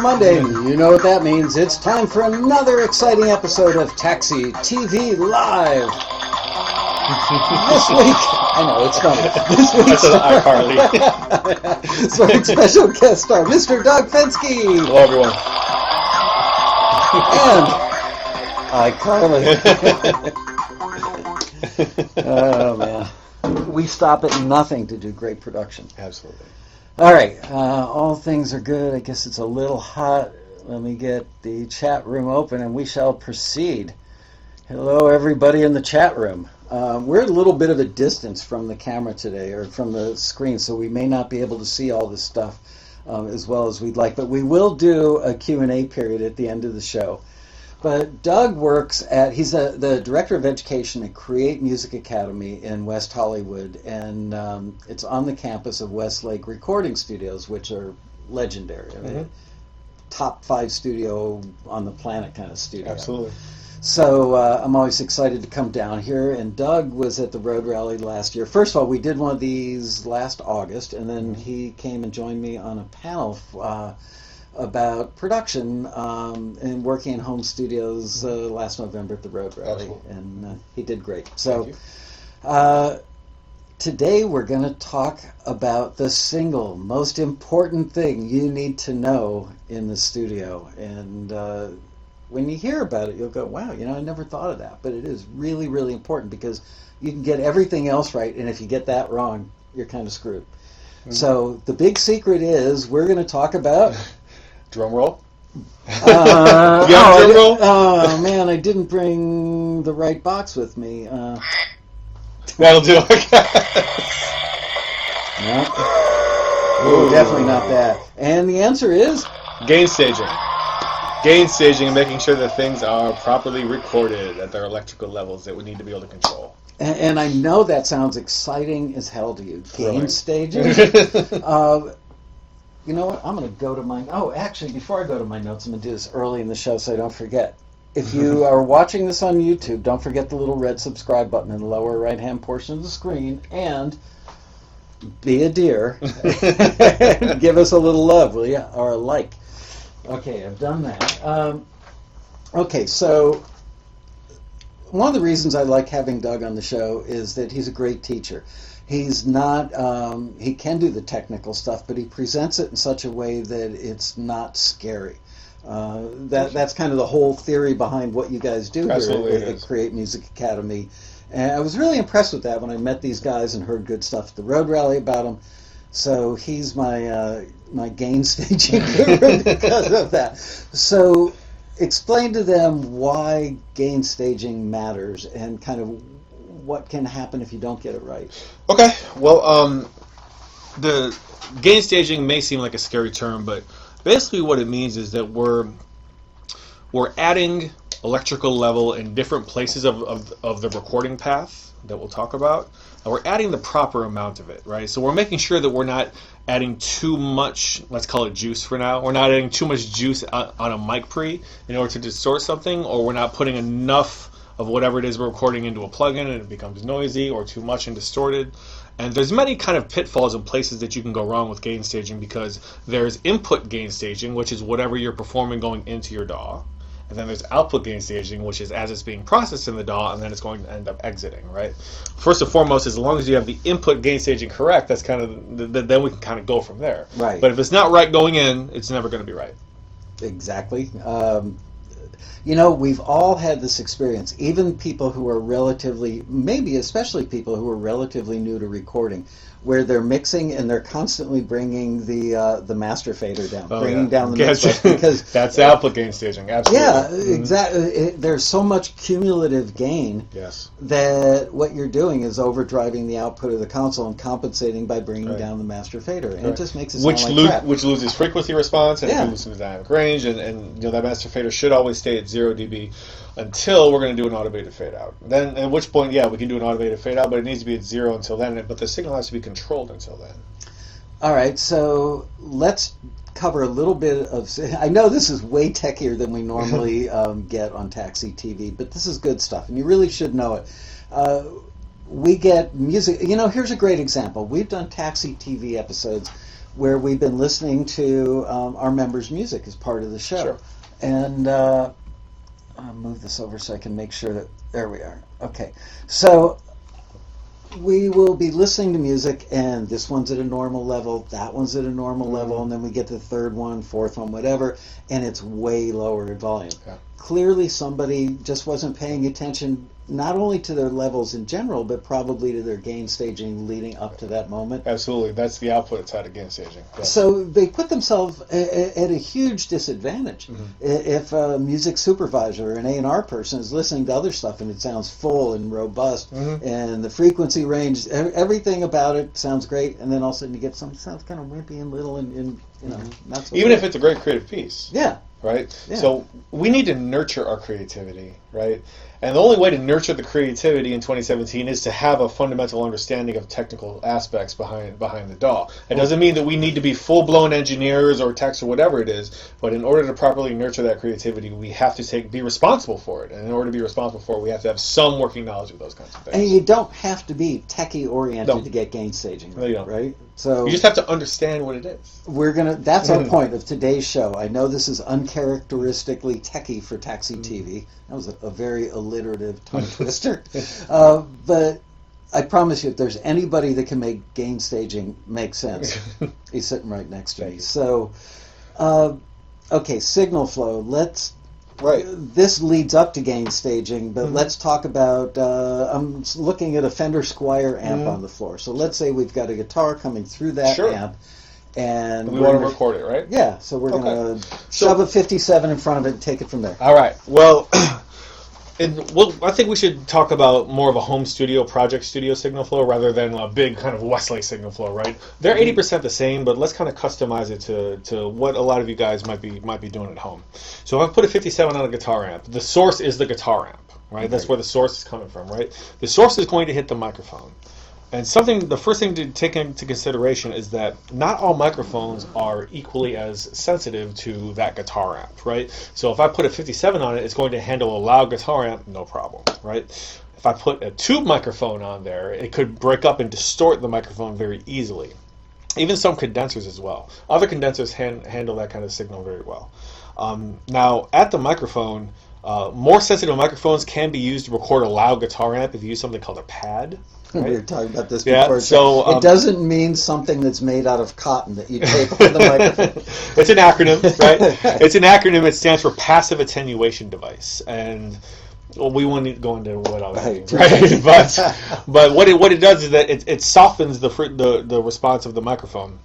Monday, you know what that means. It's time for another exciting episode of Taxi TV Live. This week, I know, it's funny. This week's iCarly. This week's special guest star, Mr. Doug Fenske. Hello, everyone. And iCarly. Oh, man. We stop at nothing to do great production. Absolutely. All right, all things are good. I guess it's a little hot. Let me get the chat room open and we shall proceed. Hello, everybody in the chat room. We're at a little bit of a distance from the camera today, or from the screen, so we may not be able to see all this stuff as well as we'd like, but we will do a Q&A period at the end of the show. But Doug works at, he's the Director of Education at Create Music Academy in West Hollywood, and it's on the campus of Westlake Recording Studios, which are legendary. I mean, top 5 studio on the planet kind of studio. Absolutely. So I'm always excited to come down here, and Doug was at the Road Rally last year. First of all, we did one of these last August, and then he came and joined me on a panel about production and working in home studios last November at the Road Rally. Absolutely. And he did great. So today we're going to talk about the single most important thing you need to know in the studio. And when you hear about it, you'll go, wow, you know, I never thought of that. But it is really, really important because you can get everything else right, and if you get that wrong, you're kind of screwed. So the big secret is we're going to talk about... Drum roll. Drum roll? Oh man, I didn't bring the right box with me. That'll do. Okay. No. Ooh, definitely not that. And the answer is gain staging. Gain staging and making sure that things are properly recorded at their electrical levels that we need to be able to control. And I know that sounds exciting as hell to you. Gain staging. You know what? I'm going to go to my... Oh, actually, before I go to my notes, I'm going to do this early in the show so I don't forget. If you are watching this on YouTube, don't forget the little red subscribe button in the lower right-hand portion of the screen, and be a dear and give us a little love, will you? Or a like. Okay, I've done that. Okay, so one of the reasons I like having Doug on the show is that he's a great teacher. He's not, he can do the technical stuff, but he presents it in such a way that it's not scary. That's kind of the whole theory behind what you guys do here at Create Music Academy. And I was really impressed with that when I met these guys and heard good stuff at the Road Rally about them. So he's my gain staging guru because of that. So explain to them why gain staging matters and kind of what can happen if you don't get it right. Okay, well, the gain staging may seem like a scary term, but basically what it means is that we're adding electrical level in different places of the recording path that we'll talk about, and we're adding the proper amount of it, right? So we're making sure that we're not adding too much, let's call it juice for now, we're not adding too much juice on a mic pre in order to distort something, or we're not putting enough of whatever it is we're recording into a plugin and it becomes noisy or too much and distorted. And there's many kind of pitfalls and places that you can go wrong with gain staging, because there's input gain staging, which is whatever you're performing going into your DAW. And then there's output gain staging, which is as it's being processed in the DAW and then it's going to end up exiting, right? First and foremost, as long as you have the input gain staging correct, that's kind of, then we can kind of go from there. Right. But if it's not right going in, it's never going to be right. Exactly. You know, we've all had this experience, even people who are relatively, maybe especially people who are relatively new to recording, where they're mixing and they're constantly bringing the master fader down, down the mix because that's the output gain staging. Absolutely. Yeah, exactly. There's so much cumulative gain that what you're doing is overdriving the output of the console and compensating by bringing down the master fader, and it just makes it sound like crap. Which loses frequency response and it loses dynamic range, and you know that master fader should always stay at 0 dB until we're going to do an automated fade out. Then, at which point, we can do an automated fade out, but it needs to be at 0 until then. But the signal has to be controlled until then. All right, so let's cover a little bit of... I know this is way techier than we normally get on Taxi TV, but this is good stuff, and you really should know it. We get music... You know, here's a great example. We've done Taxi TV episodes where we've been listening to our members' music as part of the show. Sure. And I'll move this over so I can make sure that, there we are. Okay. So we will be listening to music, and this one's at a normal level, that one's at a normal level, and then we get to the third one, fourth one, whatever, and it's way lower in volume. Yeah. Clearly somebody just wasn't paying attention not only to their levels in general, but probably to their gain staging leading up to that moment. Absolutely. That's the output side of gain staging. Yeah. So they put themselves at a huge disadvantage. Mm-hmm. If a music supervisor or an A&R person is listening to other stuff and it sounds full and robust, Mm-hmm. and the frequency range, everything about it sounds great, and then all of a sudden you get something that sounds kind of wimpy and little and not so Even good. if it's a great creative piece. Yeah. Right? Yeah. So we need to nurture our creativity, right? And the only way to nurture the creativity in 2017 is to have a fundamental understanding of technical aspects behind the DAW. It doesn't mean that we need to be full-blown engineers or techs or whatever it is, but in order to properly nurture that creativity, we have to be responsible for it. And in order to be responsible for it, we have to have some working knowledge of those kinds of things. And you don't have to be techie-oriented No. to get gain staging, No, you don't. right? So You just have to understand what it is. that's our point of today's show. I know this is uncharacteristically techie for Taxi TV. That was a very alliterative tongue twister. But I promise you, if there's anybody that can make gain staging make sense, he's sitting right next to me. So, okay, signal flow. Right. This leads up to gain staging, but let's talk about, I'm looking at a Fender Squier amp on the floor. So let's say we've got a guitar coming through that Sure. amp, and We want to record it, right? yeah, so we're Okay. going to shove a 57 in front of it and take it from there. All right. Well, I think we should talk about more of a home studio, project studio signal flow rather than a big kind of Westlake signal flow, right? They're 80% the same, but let's kind of customize it to what a lot of you guys might be doing at home. So if I put a 57 on a guitar amp, the source is the guitar amp, right? That's where the source is coming from, right? The source is going to hit the microphone. And the first thing to take into consideration is that not all microphones are equally as sensitive to that guitar amp, right? So if I put a 57 on it, it's going to handle a loud guitar amp, no problem, right? If I put a tube microphone on there, it could break up and distort the microphone very easily. Even some condensers as well. Other condensers handle that kind of signal very well. Now, at the microphone, more sensitive microphones can be used to record a loud guitar amp if you use something called a pad. Right? We were talking about this Yeah, before. so, it doesn't mean something that's made out of cotton that you tape on the microphone. It's an acronym, right? It's an acronym. It stands for Passive Attenuation Device, and we won't need to go into what all that means, right? But what it does is that it softens the response of the microphone,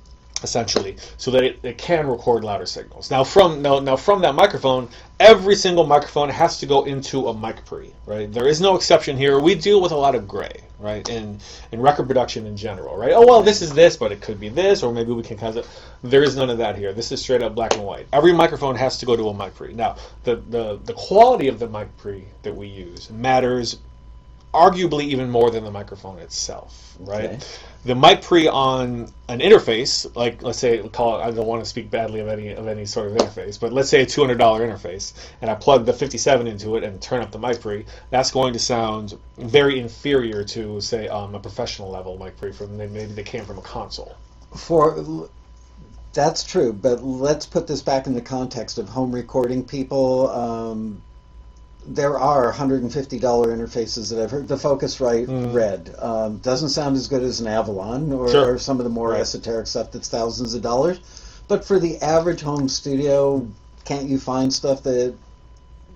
essentially, so that it can record louder signals. Now from that microphone, every single microphone has to go into a mic pre, right? There is no exception here. We deal with a lot of gray, right, in record production in general, right? Oh, well, this is this, but it could be this, or maybe we can kind of... There is none of that here. This is straight up black and white. Every microphone has to go to a mic pre. Now, the quality of the mic pre that we use matters arguably even more than the microphone itself, right? Okay. The mic pre on an interface, like let's say, I don't want to speak badly of any sort of interface, but let's say a $200 interface, and I plug the 57 into it and turn up the mic pre, that's going to sound very inferior to, say, a professional level mic pre from maybe they came from a console. That's true, but let's put this back in the context of home recording people. There are $150 interfaces that I've heard. The Focusrite Red doesn't sound as good as an Avalon or some of the more esoteric stuff that's thousands of dollars. But for the average home studio, can't you find stuff that,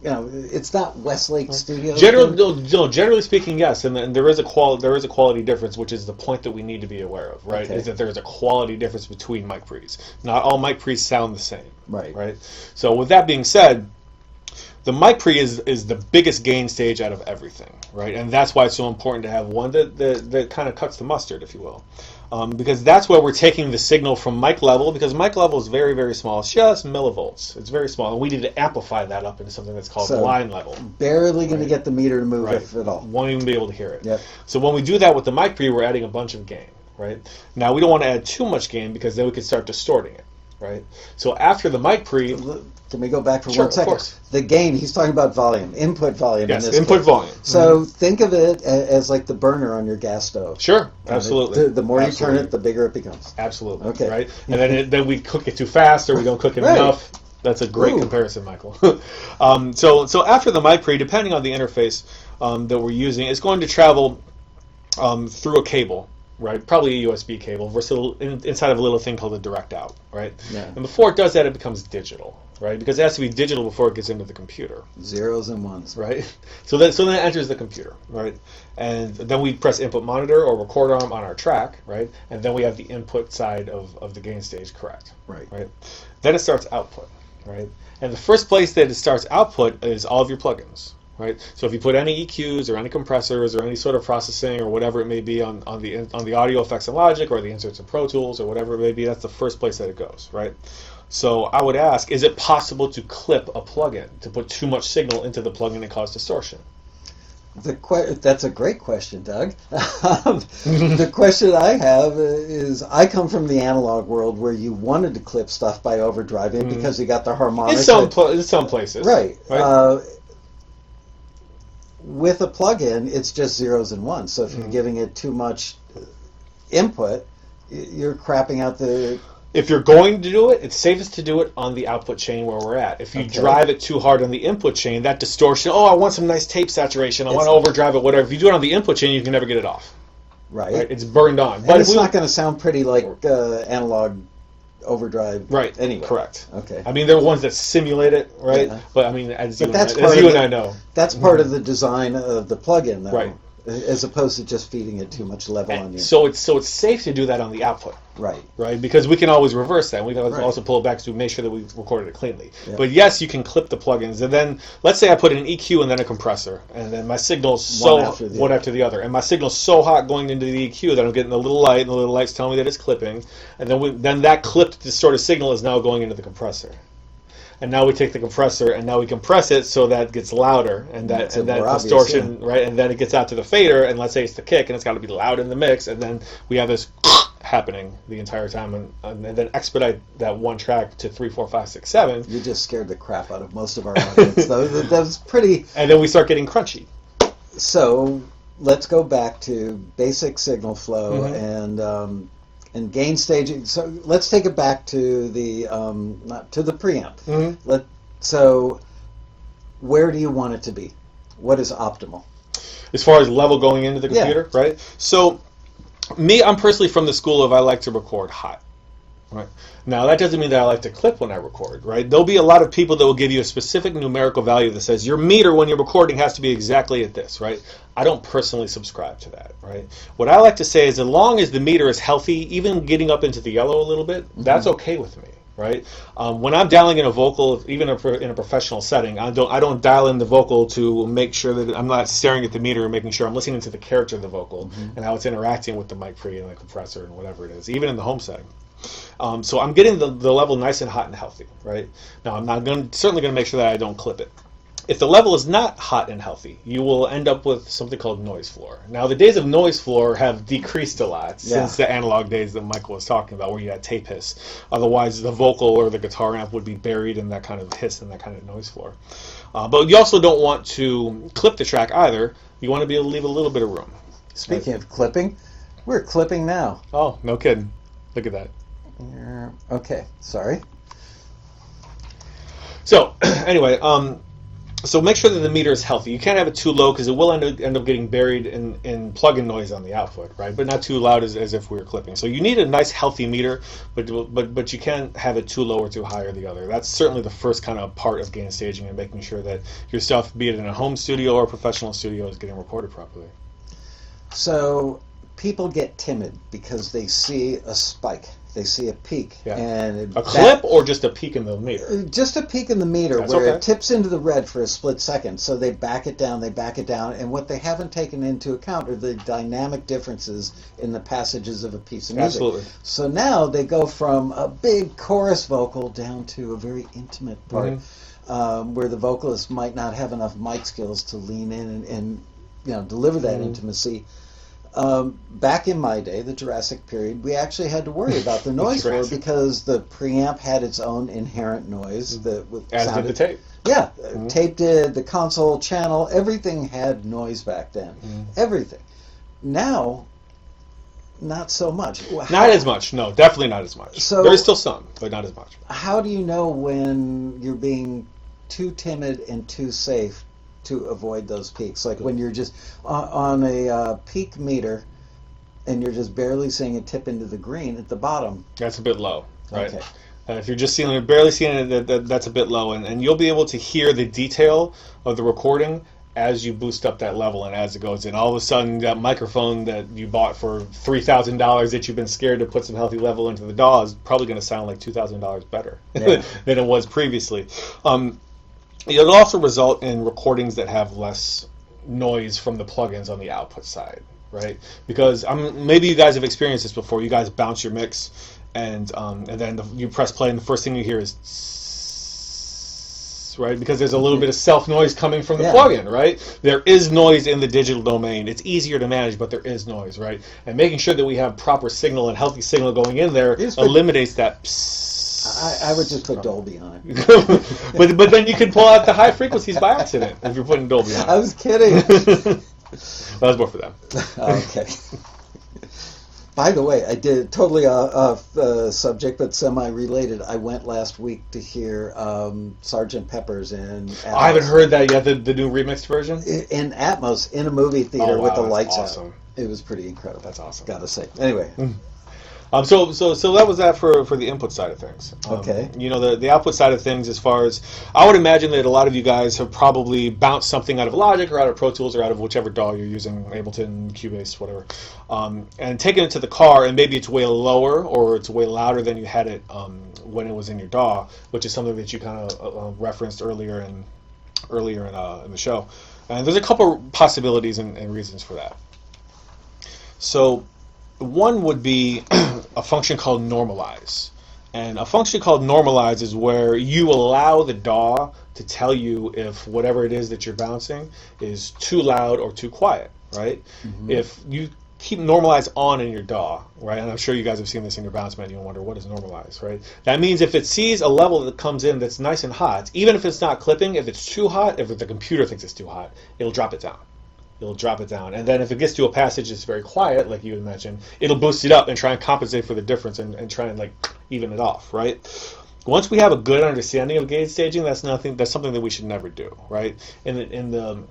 it's not Westlake Studio? Generally speaking, yes, and there is a quality difference, which is the point that we need to be aware of, right? Okay. Is that there is a quality difference between mic pre's. Not all mic pre's sound the same, right? So with that being said, the mic pre is the biggest gain stage out of everything, right? And that's why it's so important to have one that kind of cuts the mustard, if you will. Because that's where we're taking the signal from mic level, because mic level is very, very small. It's just millivolts. It's very small. And we need to amplify that up into something that's called line level. Barely going to get the meter to move, if at all. Won't even be able to hear it. Yep. So when we do that with the mic pre, we're adding a bunch of gain, right? Now, we don't want to add too much gain because then we could start distorting it. right? So after the mic pre... Can we go back for Sure, 1 second? of course. The gain, he's talking about volume, input volume. Yes, in this input case. volume. So think of it as like the burner on your gas stove. Sure, absolutely. The more Absolutely. you turn it, the bigger it becomes. Absolutely. Okay. Right? And then we cook it too fast or we don't cook it Right. enough. That's a great Ooh. comparison, Michael. So after the mic pre, depending on the interface that we're using, it's going to travel through a cable, right? Probably a USB cable versus inside of a little thing called a direct out, right? Yeah. And before it does that, it becomes digital, right? Because it has to be digital before it gets into the computer. Zeros and ones. Right? So then it enters the computer, right? And then we press input monitor or record arm on our track, right? And then we have the input side of the gain stage correct. Right. Right? Then it starts output, right? And the first place that it starts output is all of your plugins, right? So if you put any EQs or any compressors or any sort of processing or whatever it may be on the audio effects in Logic or the inserts in Pro Tools or whatever it may be, that's the first place that it goes, right? So I would ask, is it possible to clip a plugin, to put too much signal into the plugin and cause distortion? That's a great question, Doug. The question I have is, I come from the analog world where you wanted to clip stuff by overdriving because you got the harmonic. In some places. Right. With a plugin, it's just zeros and ones. So if you're giving it too much input, you're crapping out the... If you're going to do it, it's safest to do it on the output chain where we're at. If you drive it too hard on the input chain, that distortion, I want some nice tape saturation, I want to overdrive it, whatever. If you do it on the input chain, you can never get it off. Right. It's burned on. And But it's not going to sound pretty like analog overdrive. Right. Anyway. Correct. Okay. I mean, there are ones that simulate it, right? Yeah. But I mean, as you and I know. That's part of the design of the plugin, though. Right. As opposed to just feeding it too much level on you. So it's safe to do that on the output. Right. Right? Because we can always reverse that. We can also pull it back to make sure that we recorded it cleanly. Yeah. But yes, you can clip the plugins. And then, let's say I put an EQ and then a compressor. And then my signal's one after the other. And my signal's so hot going into the EQ that I'm getting a little light, and the little light's telling me that it's clipping. And then that clipped distorted signal is now going into the compressor. And now we take the compressor and now we compress it so that it gets louder and that distortion, right? And then it gets out to the fader, and let's say it's the kick, and it's got to be loud in the mix, and then we have this happening the entire time, and then expedite that one track to 3, 4, 5, 6, 7. You just scared the crap out of most of our audience, though. That was pretty. And then we start getting crunchy. So let's go back to basic signal flow and gain staging. So let's take it back to the the preamp. So where do you want it to be? What is optimal? As far as level going into the computer, right? So I'm personally from the school of I like to record hot. Right. Now, that doesn't mean that I like to clip when I record, right? There'll be a lot of people that will give you a specific numerical value that says your meter when you're recording has to be exactly at this, right? I don't personally subscribe to that, right? What I like to say is as long as the meter is healthy, even getting up into the yellow a little bit, that's okay with me, right? When I'm dialing in a vocal, even in a professional setting, I don't dial in the vocal to make sure that I'm not staring at the meter and making sure I'm listening to the character of the vocal and how it's interacting with the mic pre and the compressor and whatever it is, even in the home setting. So I'm getting the level nice and hot and healthy, right? Now, I'm certainly going to make sure that I don't clip it. If the level is not hot and healthy, you will end up with something called noise floor. Now, the days of noise floor have decreased a lot since the analog days that Michael was talking about, where you had tape hiss. Otherwise, the vocal or the guitar amp would be buried in that kind of hiss and that kind of noise floor. But you also don't want to clip the track either. You want to be able to leave a little bit of room. Speaking of clipping, we're clipping now. Oh, no kidding. Look at that. Okay, sorry. So, anyway, so make sure that the meter is healthy. You can't have it too low because it will end up getting buried in plug-in noise on the output, right? But not too loud as if we were clipping. So you need a nice healthy meter, but you can't have it too low or too high or the other. That's certainly the first kind of part of gain staging and making sure that your stuff, be it in a home studio or a professional studio, is getting recorded properly. So people get timid because they see a spike. They see a peak. Yeah. And a clip or just a peak in the meter? Just a peak in the meter. That's where it tips into the red for a split second. So they back it down, and what they haven't taken into account are the dynamic differences in the passages of a piece of music. Absolutely. So now they go from a big chorus vocal down to a very intimate part where the vocalist might not have enough mic skills to lean in and deliver that intimacy. Back in my day, the Jurassic period, we actually had to worry about the noise floor because the preamp had its own inherent noise that As sounded, did the tape. Yeah, tape did, the console channel, everything had noise back then. Everything. Now, not so much. Not as much, no, definitely not as much. So, there is still some, but not as much. How do you know when you're being too timid and too safe to avoid those peaks? Like when you're just on a peak meter and you're just barely seeing it tip into the green at the bottom. That's a bit low, right? Okay. If you're just seeing it, barely seeing it, that's a bit low, and you'll be able to hear the detail of the recording as you boost up that level and as it goes in. All of a sudden, that microphone that you bought for $3,000 that you've been scared to put some healthy level into the DAW is probably going to sound like $2,000 better than it was previously. It'll also result in recordings that have less noise from the plugins on the output side, right? Because maybe you guys have experienced this before. You guys bounce your mix, and then you press play, and the first thing you hear is right, because there's a little bit of self noise coming from the plugin, right? There is noise in the digital domain. It's easier to manage, but there is noise, right? And making sure that we have proper signal and healthy signal going in there eliminates that. I would just put Dolby on it. but then you can pull out the high frequencies by accident if you're putting Dolby on it. I was kidding. That was more for them. Okay. By the way, I did totally off subject, but semi-related. I went last week to hear Sgt. Pepper's in Atmos. I haven't heard that yet, the new remixed version? In Atmos, in a movie theater with the lights awesome. out. It was pretty incredible. That's awesome. Gotta say. Anyway. So that was that for the input side of things. Okay. You know, the output side of things, as far as I would imagine that a lot of you guys have probably bounced something out of Logic or out of Pro Tools or out of whichever DAW you're using, Ableton, Cubase, whatever, and taken it to the car, and maybe it's way lower or it's way louder than you had it when it was in your DAW, which is something that you kind of referenced earlier in the show. And there's a couple possibilities and reasons for that. So one would be a function called normalize. And a function called normalize is where you allow the DAW to tell you if whatever it is that you're bouncing is too loud or too quiet, right? If you keep normalize on in your DAW, right? And I'm sure you guys have seen this in your bounce menu and wonder, what is normalize, right? That means if it sees a level that comes in that's nice and hot, even if it's not clipping, if it's too hot, if the computer thinks it's too hot, it'll drop it down. It'll drop it down. And then if it gets to a passage that's very quiet, like you had mentioned, it'll boost it up and try and compensate for the difference and try and like even it off, right? Once we have a good understanding of gauge staging, that's something that we should never do, right? In the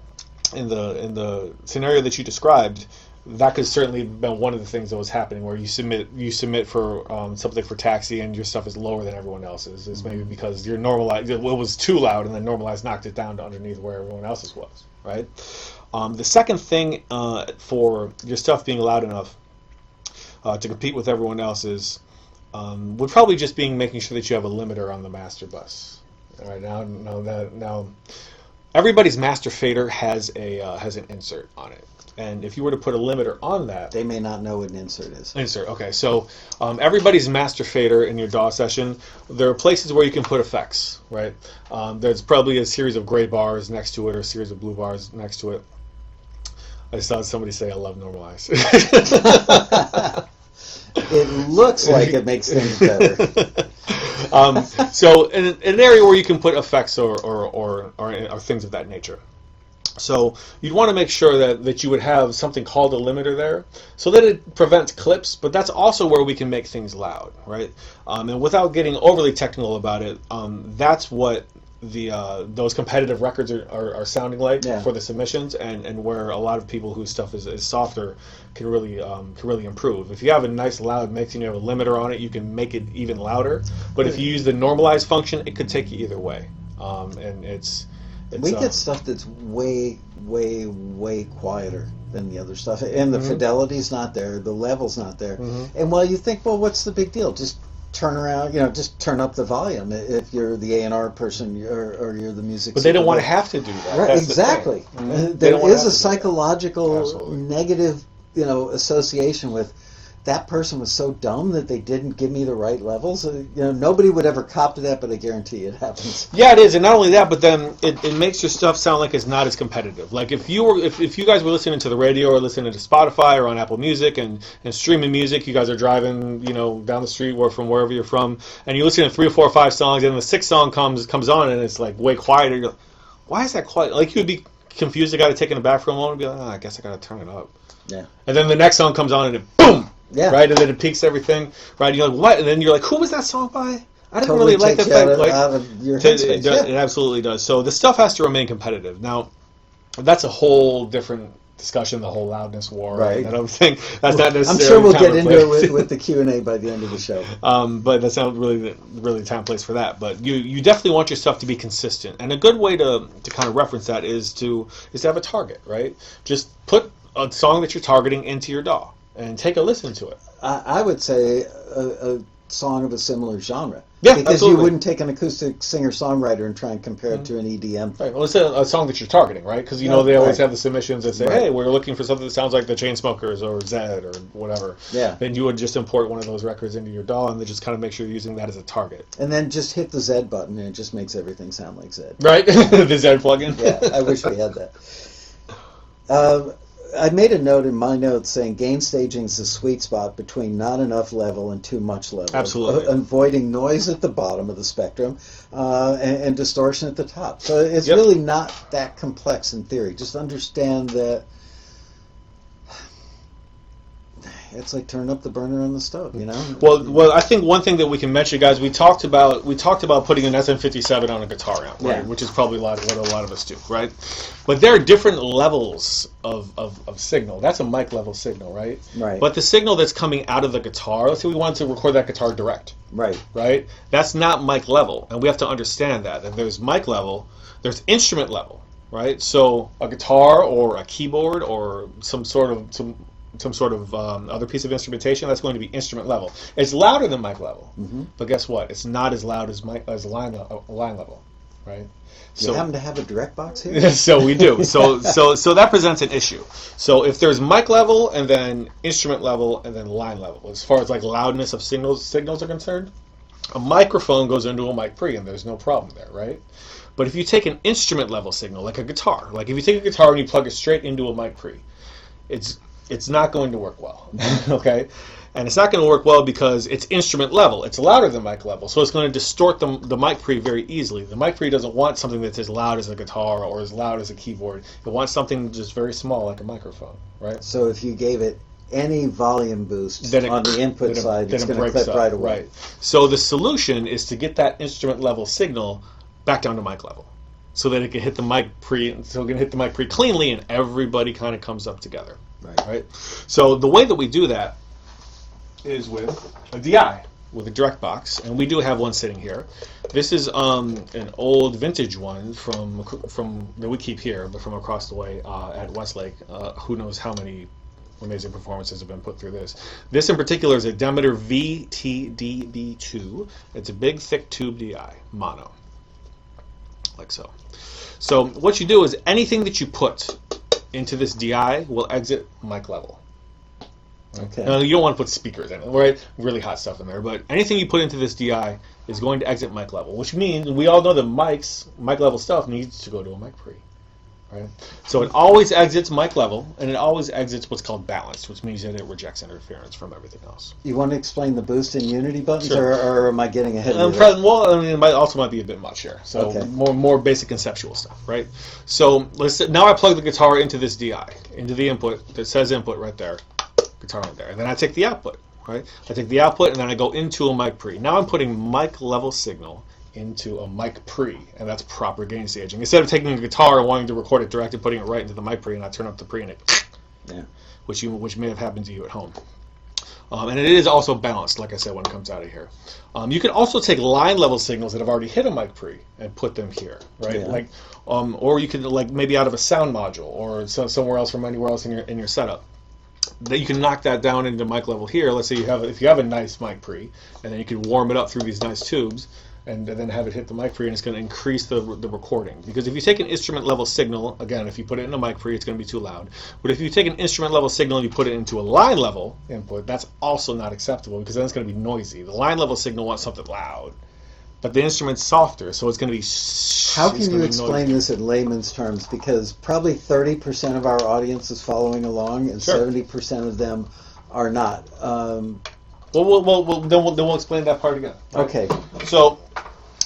scenario that you described, that could certainly have been one of the things that was happening, where you submit for something for Taxi and your stuff is lower than everyone else's. It's maybe because your normalized, it was too loud, and then normalized knocked it down to underneath where everyone else's was, right? The second thing for your stuff being loud enough to compete with everyone else's would probably just be making sure that you have a limiter on the master bus. All right, now everybody's master fader has an insert on it. And if you were to put a limiter on that... They may not know what an insert is. Insert, okay. So everybody's master fader in your DAW session, there are places where you can put effects, right? There's probably a series of gray bars next to it or a series of blue bars next to it. I saw somebody say, I love normalize. It looks like it makes things better. So in an area where you can put effects or things of that nature. So you'd want to make sure that you would have something called a limiter there so that it prevents clips, but that's also where we can make things loud, right? And without getting overly technical about it, that's what those competitive records are sounding like for the submissions, and where a lot of people whose stuff is softer can really improve. If you have a nice loud mix and you have a limiter on it, you can make it even louder. But if you use the normalize function, it could take you either way, and we get stuff that's way, way, way quieter than the other stuff, and the fidelity's not there, the level's not there. And while you think, well, what's the big deal? Just turn around, just turn up the volume if you're the A&R person or you're the music. But they don't want to have to do that. Right, That's exactly. The There is a psychological negative, association with that person was so dumb that they didn't give me the right levels. Nobody would ever cop to that, but I guarantee it happens. Yeah, it is, and not only that, but then it makes your stuff sound like it's not as competitive. Like if you guys were listening to the radio or listening to Spotify or on Apple Music and streaming music, you guys are driving, down the street or from wherever you're from, and you listen to 3 or 4 or 5 songs, and the 6th song comes on, and it's like way quieter. You're like, why is that quiet? Like you'd be confused. The guy to take it back for a moment and be like, I guess I got to turn it up. Yeah. And then the next song comes on and it boom. Yeah. Right, and then it peaks everything. Right, and you're like, what? And then you're like, who was that song by? I didn't totally really like that thing. Out of your headspace. It absolutely does. So the stuff has to remain competitive. Now, that's a whole different discussion. The whole loudness war. Right. I don't think that's not necessarily. I'm sure we'll get into it with the Q&A by the end of the show. But that's not really the time and place for that. But you definitely want your stuff to be consistent, and a good way to kind of reference that is to have a target. Right. Just put a song that you're targeting into your DAW and take a listen to it. I would say a song of a similar genre. Yeah, because absolutely. you wouldn't take an acoustic singer-songwriter and try and compare it to an EDM. Right. Well, it's a song that you're targeting, right? Because they always have the submissions that say, "Hey, we're looking for something that sounds like the Chainsmokers or Zed or whatever." Yeah. Then you would just import one of those records into your DAW and then just kind of make sure you're using that as a target. And then just hit the Zed button and it just makes everything sound like Zed. Right. The Zed plugin. Yeah. I wish we had that. I made a note in my notes saying gain staging is the sweet spot between not enough level and too much level. Absolutely. Avoiding noise at the bottom of the spectrum and distortion at the top. So it's really not that complex in theory. Just understand that it's like turning up the burner on the stove, Well, I think one thing that we can mention, guys, we talked about putting an SM57 on a guitar amp, right? Which is probably what a lot of us do, right? But there are different levels of signal. That's a mic level signal, right? Right. But the signal that's coming out of the guitar, let's say we want to record that guitar direct. Right? That's not mic level, and we have to understand that. And there's mic level, there's instrument level, right? So a guitar or a keyboard or some sort of other piece of instrumentation, that's going to be instrument level. It's louder than mic level, but guess what? It's not as loud as line level, right? You happen to have a direct box here? So we do. So that presents an issue. So if there's mic level and then instrument level and then line level, as far as like loudness of signals are concerned, a microphone goes into a mic pre and there's no problem there, right? But if you take an instrument level signal, like a guitar, like if you take a guitar and you plug it straight into a mic pre, it's not going to work well, okay? And it's not going to work well because it's instrument level. It's louder than mic level, so it's going to distort the mic pre very easily. The mic pre doesn't want something that's as loud as a guitar or as loud as a keyboard. It wants something just very small like a microphone, right? So if you gave it any volume boost on the input side, it's going to clip right away. Right. So the solution is to get that instrument level signal back down to mic level, so that it can hit the mic pre, cleanly, and everybody kind of comes up together. Right. So the way that we do that is with a DI, with a direct box, and we do have one sitting here. This is an old vintage one from that we keep here, but from across the way at Westlake. Who knows how many amazing performances have been put through this. This in particular is a Demeter VTDB2. It's a big, thick tube DI, mono, like so. So what you do is anything that you put into this DI will exit mic level. Okay. Now, you don't want to put speakers in it, right? Really hot stuff in there, but anything you put into this DI is going to exit mic level, which means we all know that mic level stuff needs to go to a mic pre, right? So it always exits mic level, and it always exits what's called balanced, which means that it rejects interference from everything else. You want to explain the boost and unity buttons, Sure. or am I getting ahead of you? Well, I mean, it might be a bit much here. So Okay. more basic conceptual stuff, right? So now I plug the guitar into this DI, into the input that says input right there, guitar right there, and then I take the output, right? I take the output and then I go into a mic pre. Now I'm putting mic level signal into a mic pre, and that's proper gain staging. Instead of taking a guitar and wanting to record it direct and putting it right into the mic pre, and I turn up the pre and it, which may have happened to you at home. And it is also balanced, like I said, when it comes out of here. You can also take line level signals that have already hit a mic pre and put them here, right? Yeah. Or you could maybe out of a sound module or somewhere else from anywhere else in your setup. That you can knock that down into mic level here. Let's say if you have a nice mic pre, and then you can warm it up through these nice tubes, and then have it hit the mic pre, and it's going to increase the recording. Because if you take an instrument level signal, again, if you put it in a mic pre, it's going to be too loud. But if you take an instrument level signal and you put it into a line level input, that's also not acceptable, because then it's going to be noisy. The line level signal wants something loud, but the instrument's softer, so it's going to be. How can you explain this in layman's terms? Because probably 30% of our audience is following along, and 70% of them are not. Then we'll explain that part again. Right? Okay. So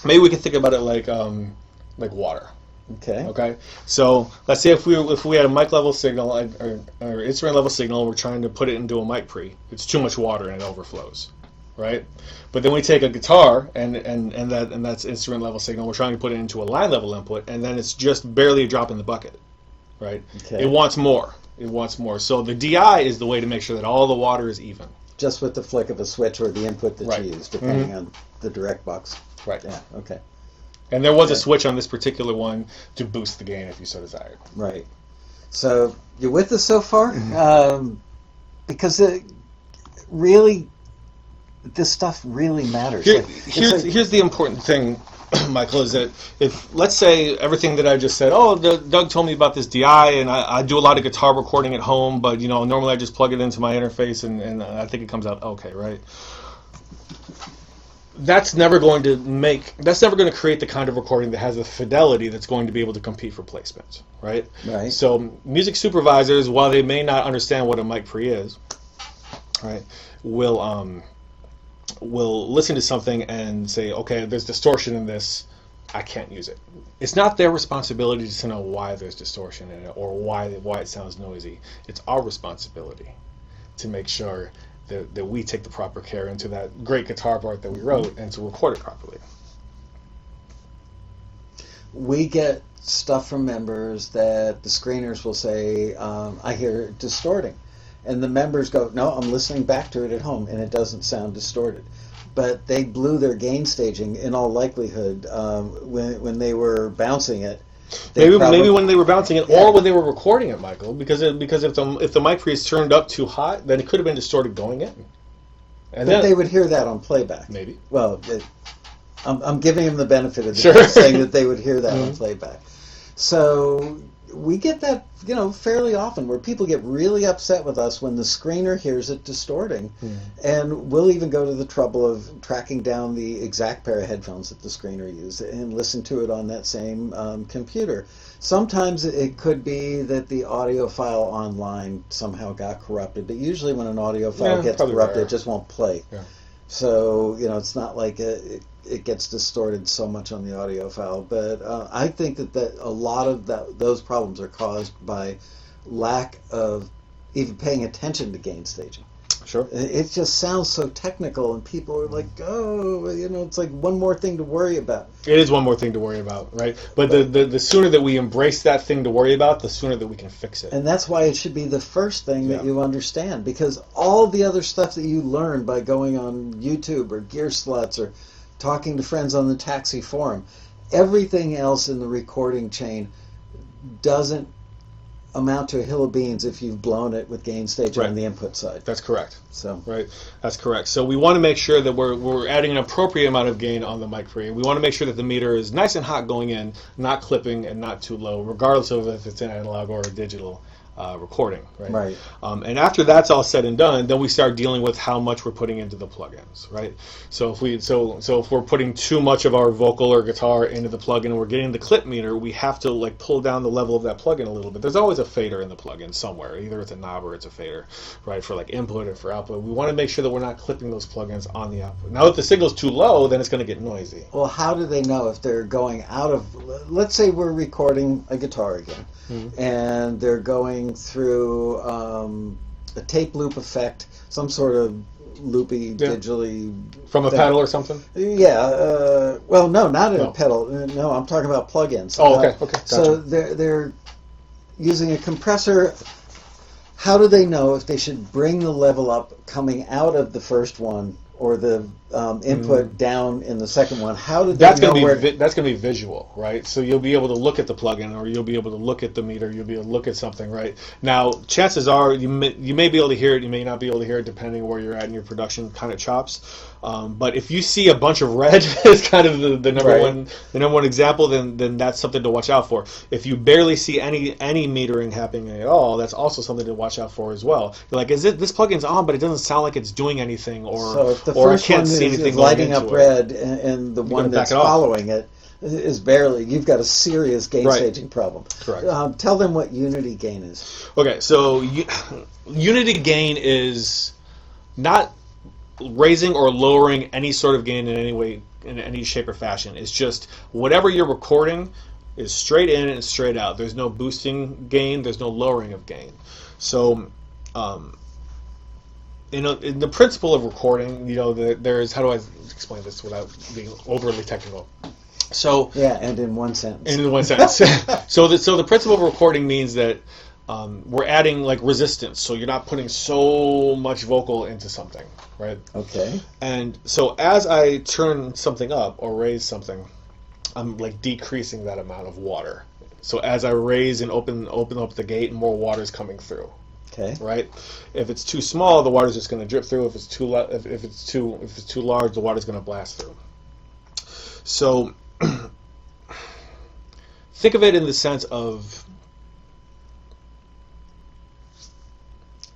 maybe we can think about it like water. Okay. Okay. So let's say if we had a mic level signal or instrument level signal, we're trying to put it into a mic pre. It's too much water and it overflows, right? But then we take a guitar and that's instrument level signal. We're trying to put it into a line level input, and then it's just barely a drop in the bucket, right? Okay. It wants more. So the DI is the way to make sure that all the water is even. Just with the flick of a switch or the input that you use, depending on the direct box. Right. Yeah. Okay. And there was a switch on this particular one to boost the gain if you so desired. Right. So you with us so far? Because this stuff really matters. Here's the important thing, Michael, is that if, let's say, everything that I just said, Doug told me about this DI, and I do a lot of guitar recording at home, but normally I just plug it into my interface and I think it comes out okay, right? That's never going to create the kind of recording that has a fidelity that's going to be able to compete for placement, right? Right. So music supervisors, while they may not understand what a mic pre is, right, will listen to something and say, okay, there's distortion in this, I can't use it. It's not their responsibility to know why there's distortion in it or why it sounds noisy. It's our responsibility to make sure that we take the proper care into that great guitar part that we wrote and to record it properly. We get stuff from members that the screeners will say, I hear it distorting. And the members go, no, I'm listening back to it at home, and it doesn't sound distorted. But they blew their gain staging in all likelihood when they were bouncing it. Maybe when they were bouncing it, or when they were recording it, Michael, because if the mic pre is turned up too hot, then it could have been distorted going in. And but they would hear that on playback. Maybe. Well, I'm giving them the benefit of the doubt, saying that they would hear that on playback. So we get that, fairly often, where people get really upset with us when the screener hears it distorting, and we'll even go to the trouble of tracking down the exact pair of headphones that the screener used and listen to it on that same computer. Sometimes it could be that the audio file online somehow got corrupted, but usually when an audio file gets corrupted, it just won't play. Yeah. So, it's not like it gets distorted so much on the audio file. But I think that a lot of those problems are caused by lack of even paying attention to gain staging. Sure. It just sounds so technical, and people are like, it's like one more thing to worry about. It is one more thing to worry about, right? But the sooner that we embrace that thing to worry about, the sooner that we can fix it. And that's why it should be the first thing that you understand, because all the other stuff that you learn by going on YouTube or Gear Sluts or talking to friends on the Taxi forum, everything else in the recording chain doesn't amount to a hill of beans if you've blown it with gain staging on the input side. That's correct. That's correct. So we want to make sure that we're adding an appropriate amount of gain on the mic pre. We want to make sure that the meter is nice and hot going in, not clipping and not too low, regardless of if it's an analog or a digital recording, right? And after that's all said and done, then we start dealing with how much we're putting into the plugins, right? So if we're putting too much of our vocal or guitar into the plugin and we're getting the clip meter, we have to pull down the level of that plugin a little bit. There's always a fader in the plugin somewhere. Either it's a knob or it's a fader, right? For input or for output. We want to make sure that we're not clipping those plugins on the output. Now, if the signal's too low, then it's going to get noisy. Well, how do they know if they're going out of? Let's say we're recording a guitar again, and they're going through a tape loop effect, some sort of loopy digitally from a pedal or something. Well, no, not in a pedal. No, I'm talking about plugins. Okay. Gotcha. So they're using a compressor. How do they know if they should bring the level up coming out of the first one or the input down in the second one? How did that's going to be visual, right? So you'll be able to look at the plugin, or you'll be able to look at the meter. You'll be able to look at something, right? Now, chances are you may be able to hear it. You may not be able to hear it, depending on where you're at in your production kind of chops. But if you see a bunch of red, it's kind of the number Right. one example. Then that's something to watch out for. If you barely see any metering happening at all, that's also something to watch out for as well. You're like, this plugin's on, but it doesn't sound like it's doing anything, So if the or I first can't one see is anything lighting going up into it. red, and the one back that's it off. following it is barely, you've got a serious gain Right. staging problem. Correct. Tell them what unity gain is. Okay, so unity gain is not raising or lowering any sort of gain in any way, in any shape or fashion. It's just whatever you're recording is straight in and straight out. There's no boosting gain. There's no lowering of gain. So, in the principle of recording, there's, how do I explain this without being overly technical? So Yeah, and in one sentence. in one sentence. So the principle of recording means that we're adding like resistance, so you're not putting so much vocal into something, right? Okay. And so as I turn something up or raise something, I'm like decreasing that amount of water. So as I raise and open up the gate, more water is coming through. Okay. Right. If it's too small, the water's just going to drip through. If it's too if it's too large, the water's going to blast through. So think of it in the sense of,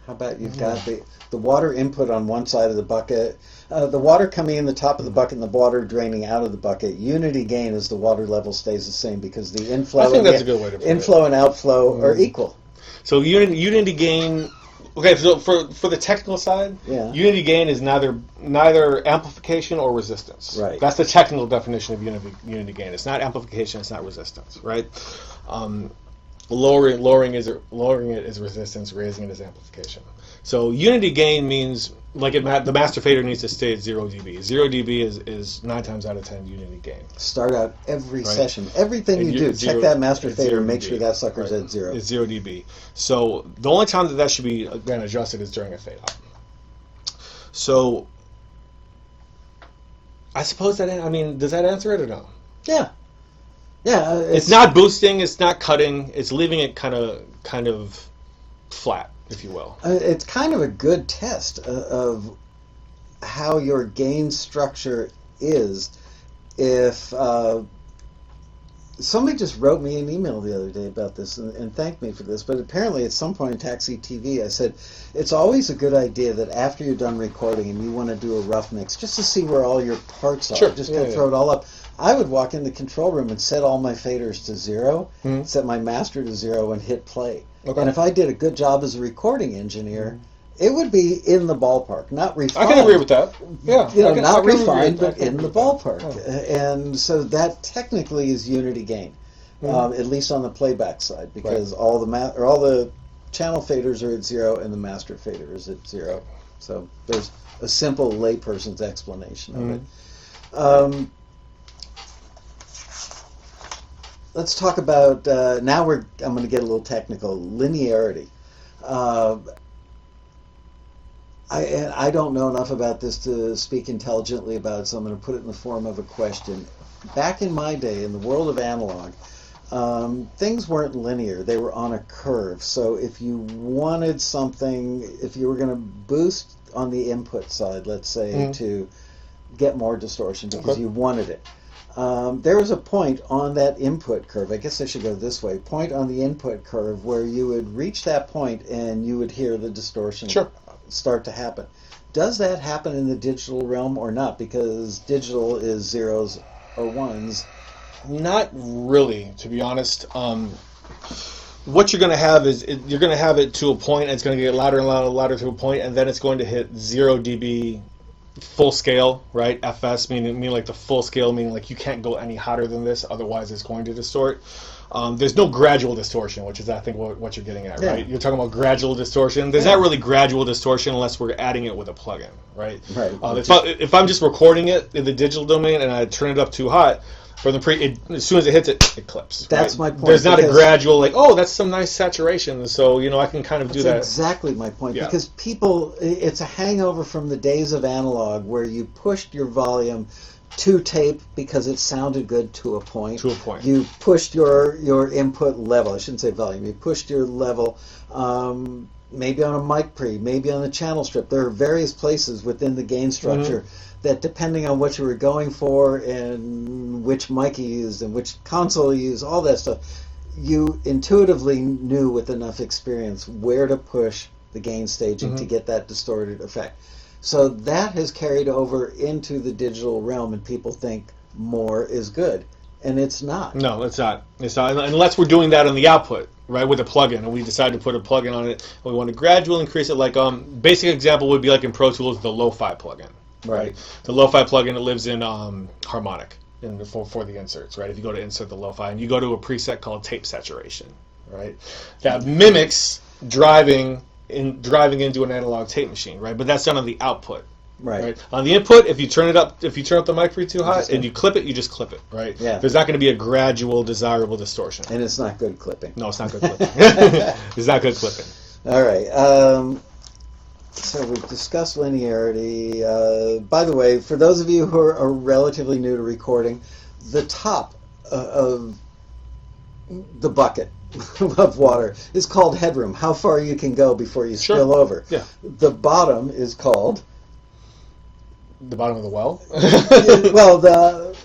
How about you've got the water input on one side of the bucket, the water coming in the top of the bucket and the water draining out of the bucket. Unity gain is the water level stays the same because the inflow, I think that's a good way to put it. inflow and outflow are equal. So unity gain. Okay, so for the technical side, Yeah. unity gain is neither amplification or resistance. Right. That's the technical definition of unity gain. It's not amplification. It's not resistance. Right. Lowering it is resistance. Raising it is amplification. So unity gain means like the master fader needs to stay at 0 dB. 0 dB is 9 times out of 10 unity gain. Start out every Right. session. Everything And you do, check that master it's fader 0 and make dB. sure that sucker's Right. at 0. It's 0 dB. So the only time that should be again adjusted is during a fade out. So I suppose does that answer it or no? Yeah. Yeah. It's not boosting. It's not cutting. It's leaving it kind of flat, if you will. It's kind of a good test of how your gain structure is. If somebody just wrote me an email the other day about this and thanked me for this, but apparently at some point in Taxi TV I said it's always a good idea that after you're done recording and you want to do a rough mix, just to see where all your parts are, Sure. just kind of throw it all up. I would walk in the control room and set all my faders to 0, set my master to 0, and hit play. Okay. And if I did a good job as a recording engineer, it would be in the ballpark, not refined. I can agree with that. Yeah, Not I can agree refined, with that. but in the ballpark. And so that technically is unity gain, at least on the playback side, because all the channel faders are at 0 and the master fader is at 0. So there's a simple layperson's explanation of it. Let's talk about now. I'm going to get a little technical. Linearity. I don't know enough about this to speak intelligently about it, so I'm going to put it in the form of a question. Back in my day, in the world of analog, things weren't linear. They were on a curve. So if you wanted something, if you were going to boost on the input side, let's say, to get more distortion because you wanted it, there was a point on that input curve, I guess I should go this way, point on the input curve where you would reach that point and you would hear the distortion start to happen. Does that happen in the digital realm or not? Because digital is zeros or ones. Not really, to be honest. What you're going to have is you're going to have it to a point, and it's going to get louder and louder to a point, and then it's going to hit 0 dB full scale, right? FS meaning like the full scale, meaning like you can't go any hotter than this, otherwise it's going to distort. There's no gradual distortion, which is I think what you're getting at, right? You're talking about gradual distortion. There's not really gradual distortion unless we're adding it with a plugin, right? Right. If I'm just recording it in the digital domain and I turn it up too hot, from the as soon as it hits it, it clips. That's my point. There's not a gradual that's some nice saturation. So I can kind of do that. That's exactly my point. Yeah. Because it's a hangover from the days of analog where you pushed your volume to tape because it sounded good to a point. To a point. You pushed your input level. I shouldn't say volume. You pushed your level maybe on a mic pre, maybe on the channel strip. There are various places within the gain structure that, depending on what you were going for and which mic you used and which console you used, all that stuff, you intuitively knew with enough experience where to push the gain staging to get that distorted effect. So that has carried over into the digital realm, and people think more is good, and it's not. No, it's not. It's not, unless we're doing that on the output, right, with a plugin, and we decide to put a plugin on it, and we want to gradually increase it. Like basic example would be like in Pro Tools, the lo-fi plugin, right? The lo-fi plugin, it lives in harmonic for the inserts, right? If you go to insert the lo-fi, and you go to a preset called tape saturation, right, that mimics driving into an analog tape machine, right? But that's done on the output. Right. On the input, if you turn up the mic pre too high and you clip it, you just clip it, right? Yeah. There's not going to be a gradual, desirable distortion. And it's not good clipping. No, it's not good clipping. It's not good clipping. All right. So we've discussed linearity. By the way, for those of you who are relatively new to recording, the top of the bucket of water is called headroom. How far you can go before you spill over. Yeah. The bottom is called... The bottom of the well? Well,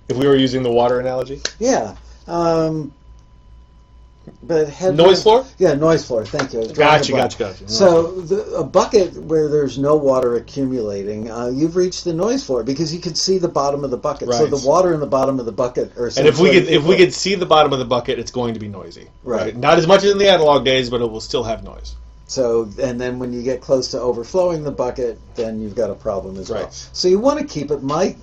if we were using the water analogy? Yeah. But noise floor? Yeah, noise floor. Thank you. Gotcha. So a bucket where there's no water accumulating, you've reached the noise floor because you can see the bottom of the bucket. Right. So the water in the bottom of the bucket are... And if we could see the bottom of the bucket, it's going to be noisy. Right. Not as much as in the analog days, but it will still have noise. So, and then when you get close to overflowing the bucket, then you've got a problem as well. So you want to keep it. My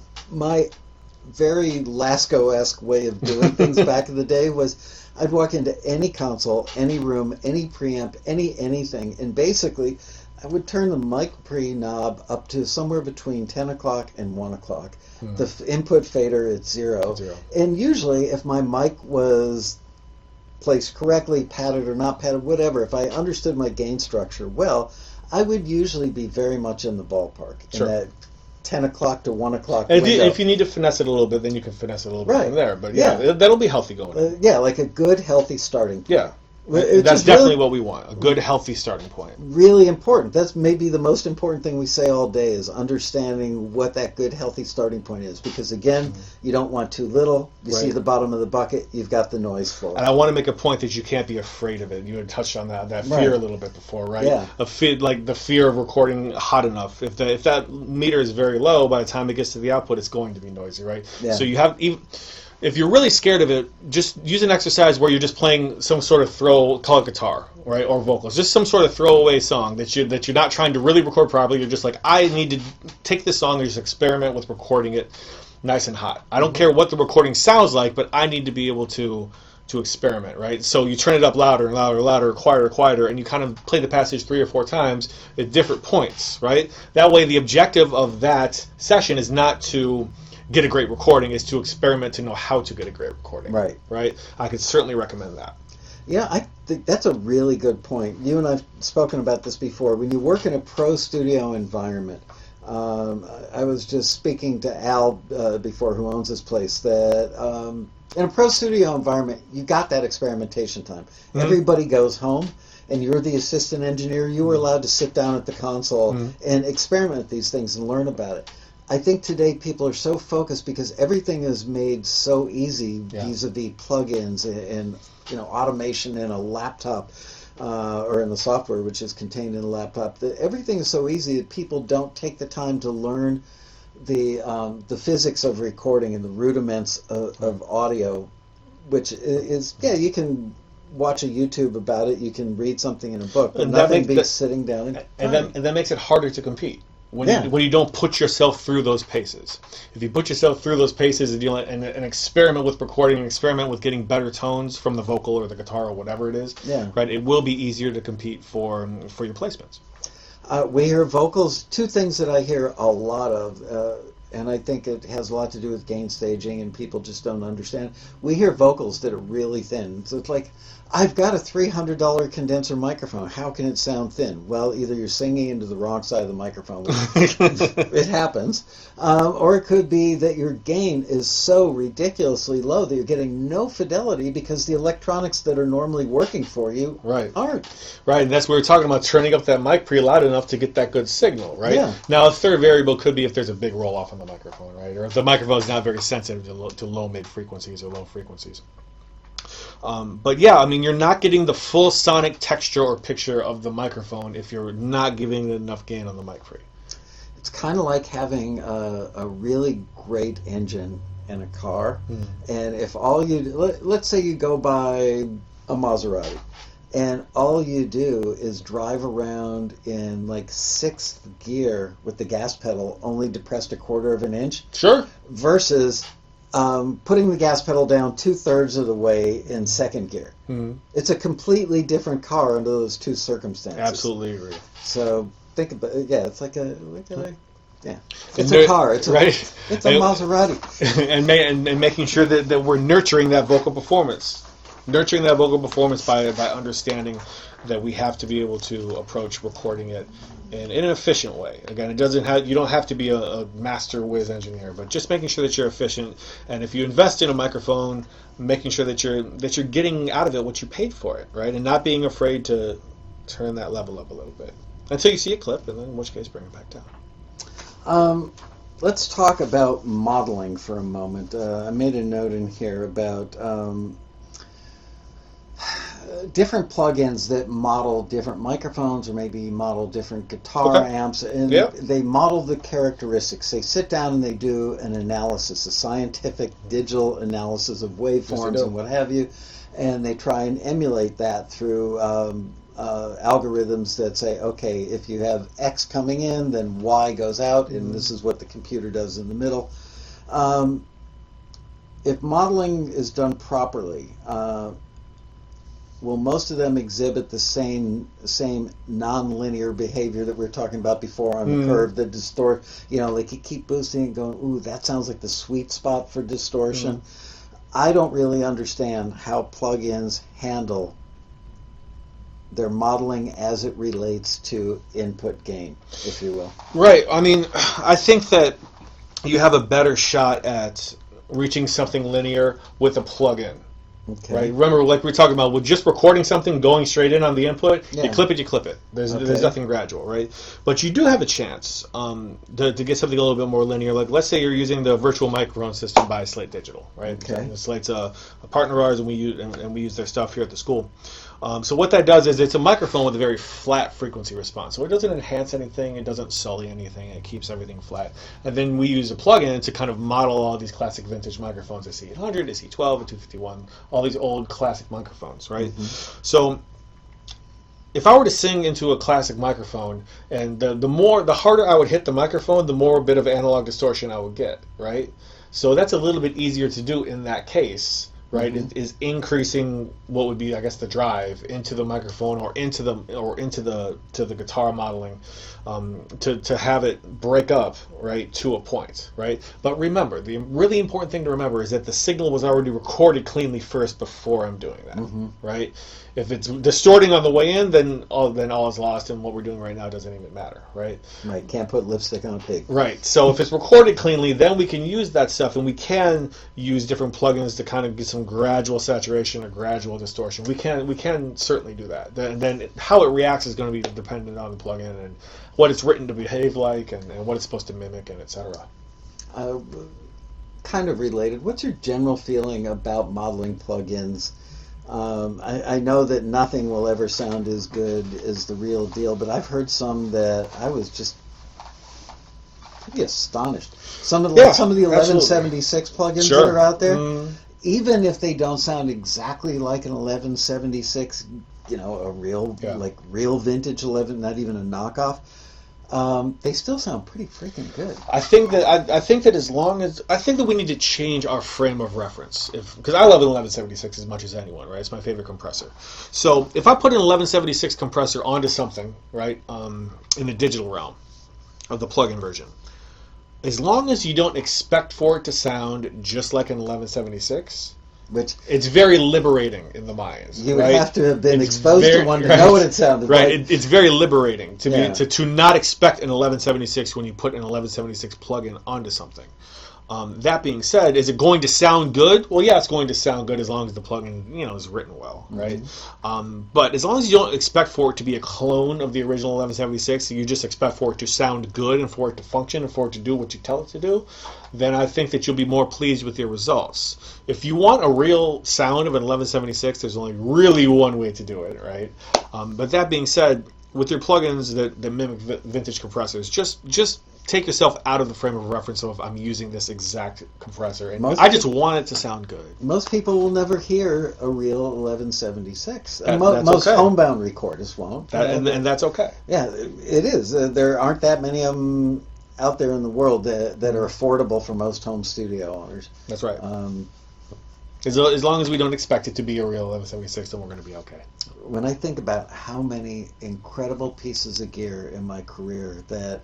very Lasko-esque way of doing things back in the day was I'd walk into any console, any room, any preamp, anything, and basically I would turn the mic pre knob up to somewhere between 10 o'clock and 1 o'clock. The input fader at zero. And usually if my mic was placed correctly, padded or not padded, whatever, if I understood my gain structure well, I would usually be very much in the ballpark. In that 10 o'clock to 1 o'clock window. If you need to finesse it a little bit, then you can finesse it a little bit from there. But that'll be healthy going. Yeah, like a good, healthy starting point. Yeah. That's definitely what we want, a good, healthy starting point. Really important. That's maybe the most important thing we say all day is understanding what that good, healthy starting point is. Because, again, you don't want too little. You see the bottom of the bucket, you've got the noise floor. And I want to make a point that you can't be afraid of it. You had touched on that fear a little bit before, right? Yeah. Like the fear of recording hot enough. If that meter is very low, by the time it gets to the output, it's going to be noisy, right? Yeah. So you have... If you're really scared of it, just use an exercise where you're just playing some sort of call it guitar, right, or vocals, just some sort of throwaway song that you're not trying to really record properly. You're just like, I need to take this song and just experiment with recording it nice and hot. I don't care what the recording sounds like, but I need to be able to experiment, right? So you turn it up louder and louder and louder, quieter, and you kind of play the passage 3 or 4 times at different points, right? That way, the objective of that session is not to get a great recording, is to experiment to know how to get a great recording. Right? I could certainly recommend that. Yeah, I think that's a really good point. You and I've spoken about this before. When you work in a pro studio environment, I was just speaking to Al before, who owns this place, that in a pro studio environment, you got that experimentation time. Everybody goes home, and you're the assistant engineer. You were allowed to sit down at the console and experiment with these things and learn about it. I think today people are so focused because everything is made so easy vis-a-vis plugins and automation in a laptop or in the software which is contained in a laptop. That everything is so easy that people don't take the time to learn the physics of recording and the rudiments of audio, which is you can watch a YouTube about it, you can read something in a book, but nothing beats sitting down and that makes it harder to compete. When you don't put yourself through those paces. If you put yourself through those paces and experiment with recording and experiment with getting better tones from the vocal or the guitar or whatever it is, right, it will be easier to compete for your placements. We hear vocals. 2 things that I hear a lot of, and I think it has a lot to do with gain staging, and people just don't understand. We hear vocals that are really thin. So it's like, I've got a $300 condenser microphone. How can it sound thin? Well, either you're singing into the wrong side of the microphone, which it happens, or it could be that your gain is so ridiculously low that you're getting no fidelity because the electronics that are normally working for you aren't. Right, and that's where we're talking about turning up that mic pretty loud enough to get that good signal, right? Yeah. Now, a third variable could be if there's a big roll-off on the microphone, right? Or if the microphone is not very sensitive to low mid frequencies or low frequencies. But yeah, I mean, you're not getting the full sonic texture or picture of the microphone if you're not giving it enough gain on the mic pre. It's kind of like having a really great engine in a car, and if all you let's say you go buy a Maserati, and all you do is drive around in like 6th gear with the gas pedal only depressed 1/4 of an inch. Sure. Versus putting the gas pedal down 2/3 of the way in 2nd gear. It's a completely different car under those two circumstances. Absolutely agree. So think about it. Yeah, it's like a It's a car. It's a Maserati. and making sure that we're nurturing that vocal performance. Nurturing that vocal performance by understanding that we have to be able to approach recording it in an efficient way. Again, you don't have to be a master whiz engineer, but just making sure that you're efficient. And if you invest in a microphone, making sure that you're getting out of it what you paid for it, right? And not being afraid to turn that level up a little bit until you see a clip, and then in which case bring it back down. Let's talk about modeling for a moment. I made a note in here about different plugins that model different microphones or maybe model different guitar amps, and they model the characteristics. They sit down and they do an analysis, a scientific digital analysis of waveforms and what have you, and they try and emulate that through algorithms that say, okay, if you have X coming in, then Y goes out, and this is what the computer does in the middle. If modeling is done properly, will most of them exhibit the same non-linear behavior that we were talking about before on the curve, the distort, they could keep boosting and going, ooh, that sounds like the sweet spot for distortion. I don't really understand how plugins handle their modeling as it relates to input gain, if you will. Right. I mean, I think that you have a better shot at reaching something linear with a plugin. Okay. Right. Remember, like we were talking about, with just recording something, going straight in on the input, you clip it. There's nothing gradual, right? But you do have a chance to get something a little bit more linear. Like, let's say you're using the virtual microphone system by Slate Digital, right? Okay. Slate's a partner of ours, and we use their stuff here at the school. So what that does is it's a microphone with a very flat frequency response. So it doesn't enhance anything, it doesn't sully anything, it keeps everything flat. And then we use a plugin to kind of model all these classic vintage microphones, the C800, the C12, the 251, all these old classic microphones, right? So if I were to sing into a classic microphone, and the harder I would hit the microphone, the more bit of analog distortion I would get, right? So that's a little bit easier to do in that case. Right, it is increasing what would be, I guess, the drive into the microphone or into the guitar modeling, to have it break up, right, to a point, right. But remember, the really important thing to remember is that the signal was already recorded cleanly first before I'm doing that, right. If it's distorting on the way in, then all is lost, and what we're doing right now doesn't even matter, right? Right, can't put lipstick on a pig. Right, so if it's recorded cleanly, then we can use that stuff, and we can use different plugins to kind of get some gradual saturation or gradual distortion. We can certainly do that. Then how it reacts is going to be dependent on the plugin and what it's written to behave like, and what it's supposed to mimic, and etc. Kind of related, what's your general feeling about modeling plugins? I know that nothing will ever sound as good as the real deal, but I've heard some that I was just pretty astonished. Some of the 1176 plugins that are out there, even if they don't sound exactly like an 1176, a real real vintage 11, not even a knockoff. They still sound pretty freaking good. I think that we need to change our frame of reference, because I love an 1176 as much as anyone, right? It's my favorite compressor. So if I put an 1176 compressor onto something, right, in the digital realm of the plug-in version, as long as you don't expect for it to sound just like an 1176, which it's very liberating in the mind. You would have to have been exposed to one to know what it sounded like. Right, it's very liberating to not expect an 1176 when you put an 1176 plugin onto something. That being said, is it going to sound good? Well, yeah, it's going to sound good as long as the plugin, is written well, right? Mm-hmm. But as long as you don't expect for it to be a clone of the original 1176, you just expect for it to sound good and for it to function and for it to do what you tell it to do, then I think that you'll be more pleased with your results. If you want a real sound of an 1176, there's only really one way to do it, right? But that being said, with your plugins that mimic vintage compressors, just take yourself out of the frame of reference of I'm using this exact compressor, and I just want it to sound good. Most people will never hear a real 1176. Most homebound recorders won't. And that's okay. Yeah, it is. There aren't that many of them out there in the world that are affordable for most home studio owners. That's right. As long as we don't expect it to be a real 1176, then we're going to be okay. When I think about how many incredible pieces of gear in my career that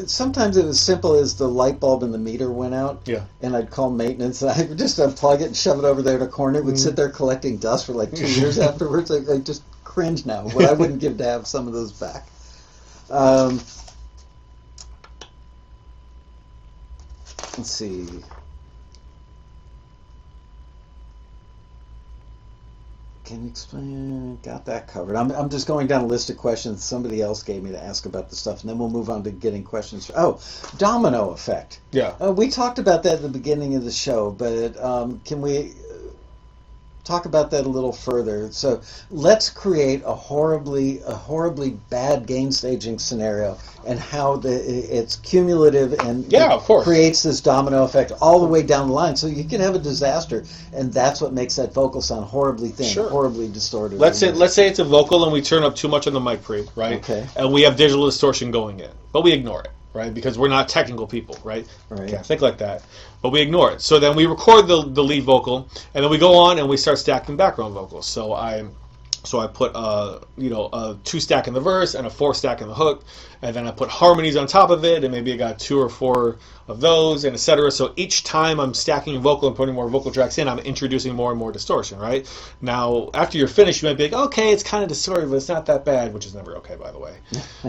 sometimes it was simple as the light bulb in the meter went out, and I'd call maintenance, and I would just unplug it and shove it over there in a corner. It would sit there collecting dust for like 2 years afterwards. I just cringe now. What I wouldn't give to have some of those back. Let's see. Can you explain? Got that covered. I'm just going down a list of questions somebody else gave me to ask about the stuff, and then we'll move on to getting questions. Oh, domino effect. Yeah. We talked about that at the beginning of the show, but can we talk about that a little further? So let's create a horribly bad gain staging scenario, and how it's cumulative and of course creates this domino effect all the way down the line. So you can have a disaster, and that's what makes that vocal sound horribly thin, horribly distorted. Let's say it's a vocal and we turn up too much on the mic pre, right? Okay. And we have digital distortion going in, but we ignore it, right? Because we're not technical people, right? Right. Can't think like that. But we ignore it. So then we record the lead vocal, and then we go on and we start stacking background vocals. So I put a 2 stack in the verse and a 4 stack in the hook, and then I put harmonies on top of it, and maybe I got 2 or 4 of those, and etc. So each time I'm stacking a vocal and putting more vocal tracks in, I'm introducing more and more distortion, right? Now, after you're finished, you might be like, okay, it's kind of distorted, but it's not that bad, which is never okay, by the way,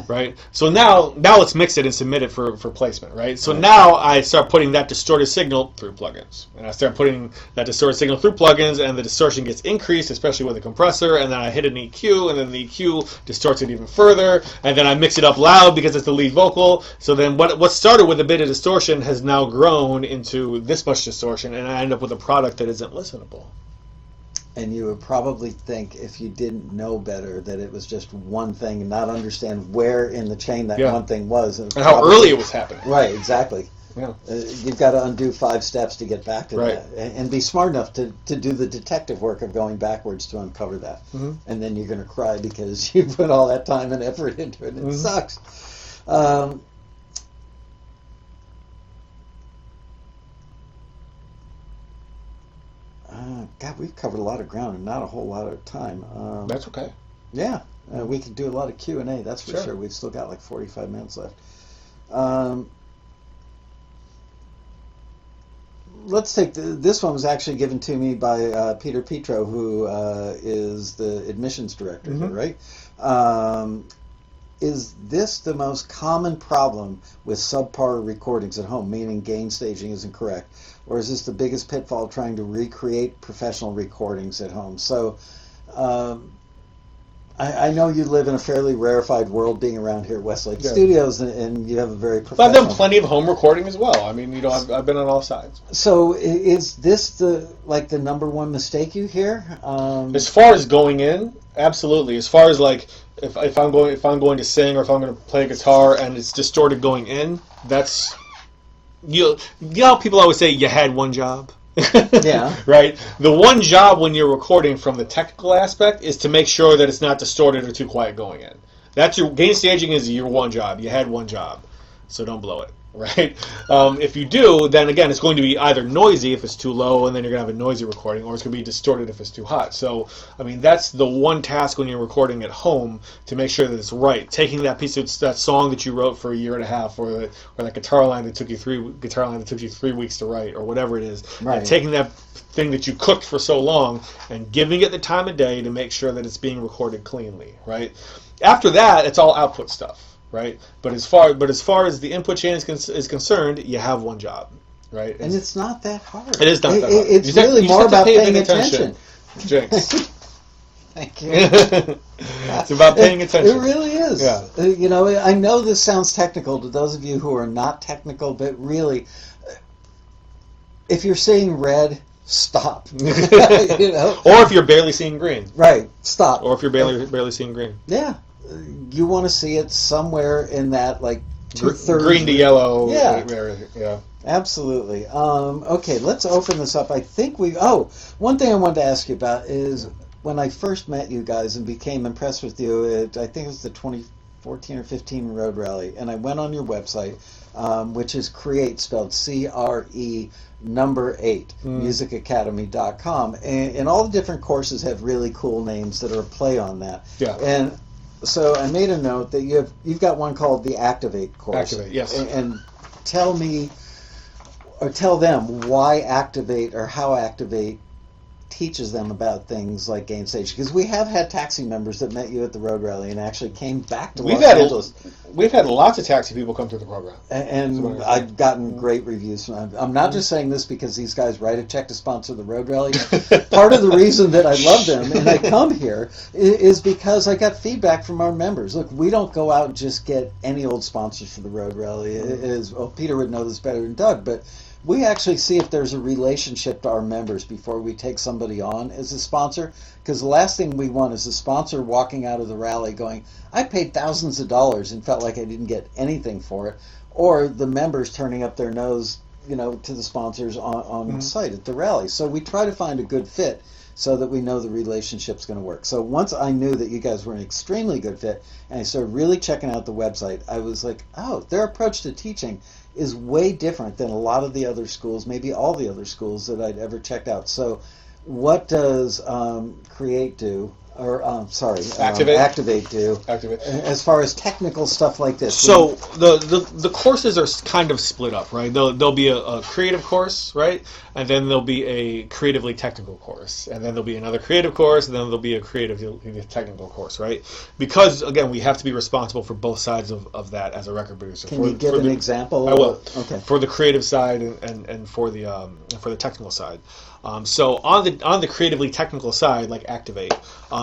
right? So now let's mix it and submit it for placement, right? So now I start putting that distorted signal through plugins, and I start putting that distorted signal through plugins, and the distortion gets increased, especially with a compressor, and then I hit an EQ, and then the EQ distorts it even further, and then I mix it up loud because it's the lead vocal. So then what started with a bit of distortion has now grown into this much distortion, and I end up with a product that isn't listenable. And you would probably think, if you didn't know better, that it was just one thing and not understand where in the chain that one thing was. And how early it was happening. Right, exactly. Yeah. You've got to undo 5 steps to get back to that, and be smart enough to do the detective work of going backwards to uncover that. Mm-hmm. And then you're going to cry because you put all that time and effort into it, and it sucks. God, we've covered a lot of ground and not a whole lot of time. That's okay. Yeah, we could do a lot of Q&A, that's for sure. We've still got like 45 minutes left. Let's take this one was actually given to me by Peter Petro, who is the admissions director here, right? Is this the most common problem with subpar recordings at home, meaning gain staging isn't correct? Or is this the biggest pitfall trying to recreate professional recordings at home? So I know you live in a fairly rarefied world being around here at Westlake Studios, and you have a very professional... I've done plenty of home recording as well. I mean, I've been on all sides. So is this the number one mistake you hear? As far as going in, absolutely. As far as like if I'm going to sing or if I'm going to play guitar and it's distorted going in, that's you know people always say you had one job. Yeah. Right? The one job when you're recording from the technical aspect is to make sure that it's not distorted or too quiet going in. That's your gain staging is your one job. You had one job. So don't blow it. right? If you do, then again, it's going to be either noisy if it's too low, and then you're going to have a noisy recording, or it's going to be distorted if it's too hot. So, I mean, that's the one task when you're recording at home to make sure that it's right. Taking that piece of that song that you wrote for a year and a half, or that guitar line that took you 3 weeks to write, or whatever it is, right. And taking that thing that you cooked for so long and giving it the time of day to make sure that it's being recorded cleanly, right? After that, it's all output stuff. Right, but as far as the input chain is concerned, you have one job, right? And it's not that hard. It is not that hard. It's really more about paying attention. Jinx. Thank you. It's about paying attention. It really is. Yeah. You know, I know this sounds technical to those of you who are not technical, but really, if you're seeing red, stop. You know, or if you're barely seeing green, right? Stop. Or if you're barely seeing green, yeah. You want to see it somewhere in that, like, 2/3 green to yellow. Yeah. Yeah. Absolutely. Okay, let's open this up. I think one thing I wanted to ask you about is when I first met you guys and became impressed with you, I think it was the 2014 or 15 Road Rally, and I went on your website, which is Create, spelled CRE number 8, musicacademy.com, and all the different courses have really cool names that are a play on that. Yeah. And so I made a note that you've got one called the Activate course. Activate, yes. And tell me, or tell them why Activate, or how Activate teaches them about things like gain stage, because we have had taxi members that met you at the Road Rally and actually came back to Los Angeles. We've had lots of taxi people come through the program, and I've gotten great reviews from them. I'm not just saying this because these guys write a check to sponsor the Road Rally. Part of the reason that I love them and I come here is because I got feedback from our members. Look, we don't go out and just get any old sponsors for the Road Rally. Peter would know this better than Doug, but we actually see if there's a relationship to our members before we take somebody on as a sponsor, because the last thing we want is a sponsor walking out of the rally going, I paid thousands of dollars and felt like I didn't get anything for it, or the members turning up their nose, to the sponsors on site at the rally. So we try to find a good fit so that we know the relationship's going to work. So once I knew that you guys were an extremely good fit, and I started really checking out the website, I was like, oh, their approach to teaching is way different than a lot of the other schools, maybe all the other schools that I'd ever checked out. So what does Create do? Or Activate do? Activate. As far as technical stuff like this. So the courses are kind of split up, right? There'll be a creative course, right? And then there'll be a creatively technical course. And then there'll be another creative course, and then there'll be a creatively technical course, right? Because, again, we have to be responsible for both sides of that as a record producer. Can you give an example? I will. Okay. For the creative side and for the technical side. So on the creatively technical side, like Activate,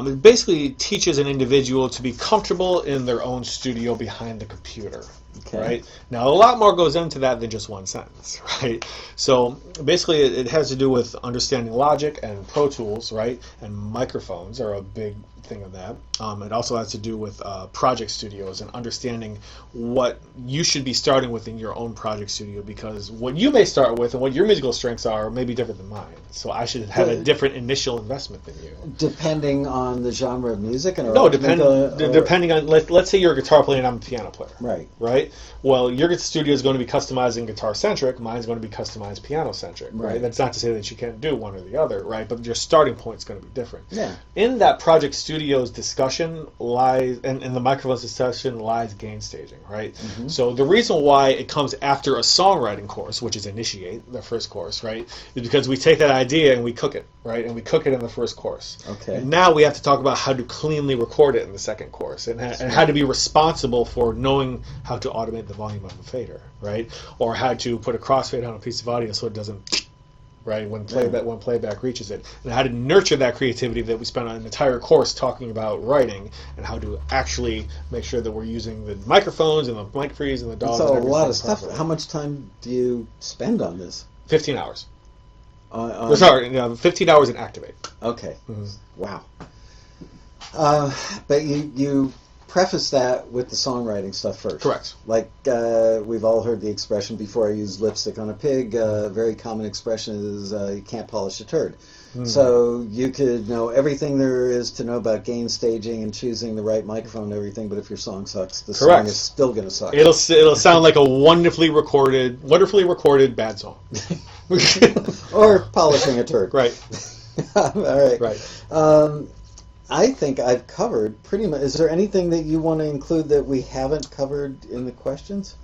it basically teaches an individual to be comfortable in their own studio behind the computer. Okay. Right? Now, a lot more goes into that than just one sentence, right? So basically, it has to do with understanding Logic and Pro Tools, right? And microphones are a big thing of that. It also has to do with project studios and understanding what you should be starting with in your own project studio, because what you may start with and what your musical strengths are may be different than mine. So I should have a different initial investment than you. Depending on the genre of music? Depending on, let's say you're a guitar player and I'm a piano player. Right. Right? Well, your studio is going to be customizing guitar-centric, mine's going to be customized piano-centric, right? That's not to say that you can't do one or the other, right? But your starting point is going to be different. Yeah. In that project studio's discussion lies, and in the microphone's discussion lies gain staging, right? Mm-hmm. So the reason why it comes after a songwriting course, which is Initiate, the first course, right, is because we take that idea and we cook it, right? And we cook it in the first course. Okay. And now we have to talk about how to cleanly record it in the second course, and how to be responsible for knowing how to automate the volume of a fader, right? Or how to put a crossfade on a piece of audio so it doesn't, right, when playback reaches it, and how to nurture that creativity that we spent an entire course talking about writing, and how to actually make sure that we're using the microphones and the mic frees and the DAWs. So a lot of stuff. How much time do you spend on this? 15 hours. 15 hours in Activate. Okay. Mm-hmm. Wow. But you preface that with the songwriting stuff first. Correct. Like we've all heard the expression, before I use lipstick on a pig, a very common expression is you can't polish a turd. So you could know everything there is to know about gain staging and choosing the right microphone and everything, but if your song sucks, the song is still going to suck. It'll sound like a wonderfully recorded bad song. Or polishing a turd. Right. All right. Right. I think I've covered pretty much. Is there anything that you want to include that we haven't covered in the questions?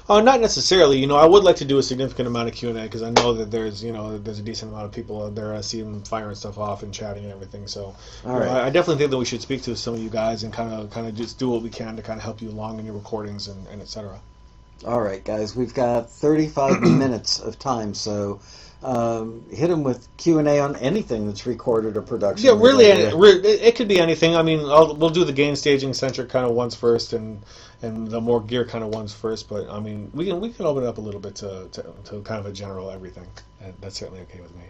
Not necessarily. I would like to do a significant amount of Q&A because I know that there's a decent amount of people out there. I see them firing stuff off and chatting and everything. So, I definitely think that we should speak to some of you guys and kind of just do what we can to kind of help you along in your recordings and etc. All right, guys, we've got 35 minutes of time, so hit them with Q&A on anything that's recorded or production. Yeah, really, it could be anything. I mean, we'll do the gain staging centric kind of ones first, and the more gear kind of ones first. But I mean, we can open it up a little bit to kind of a general everything, and that's certainly okay with me.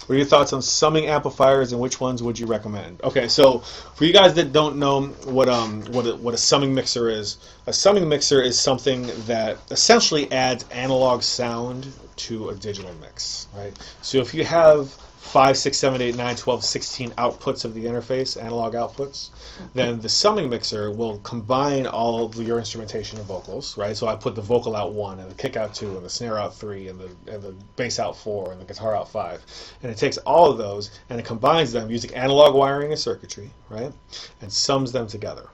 What are your thoughts on summing amplifiers, and which ones would you recommend? Okay, so for you guys that don't know what a summing mixer is, a summing mixer is something that essentially adds analog sound to a digital mix, right? So if you have 5, 6, 7, 8, 9, 12, 16 outputs of the interface, analog outputs, then the summing mixer will combine all of your instrumentation of vocals, right? So I put the vocal out 1, and the kick out 2, and the snare out 3, and the bass out 4, and the guitar out 5. And it takes all of those, and it combines them using analog wiring and circuitry, right? And sums them together.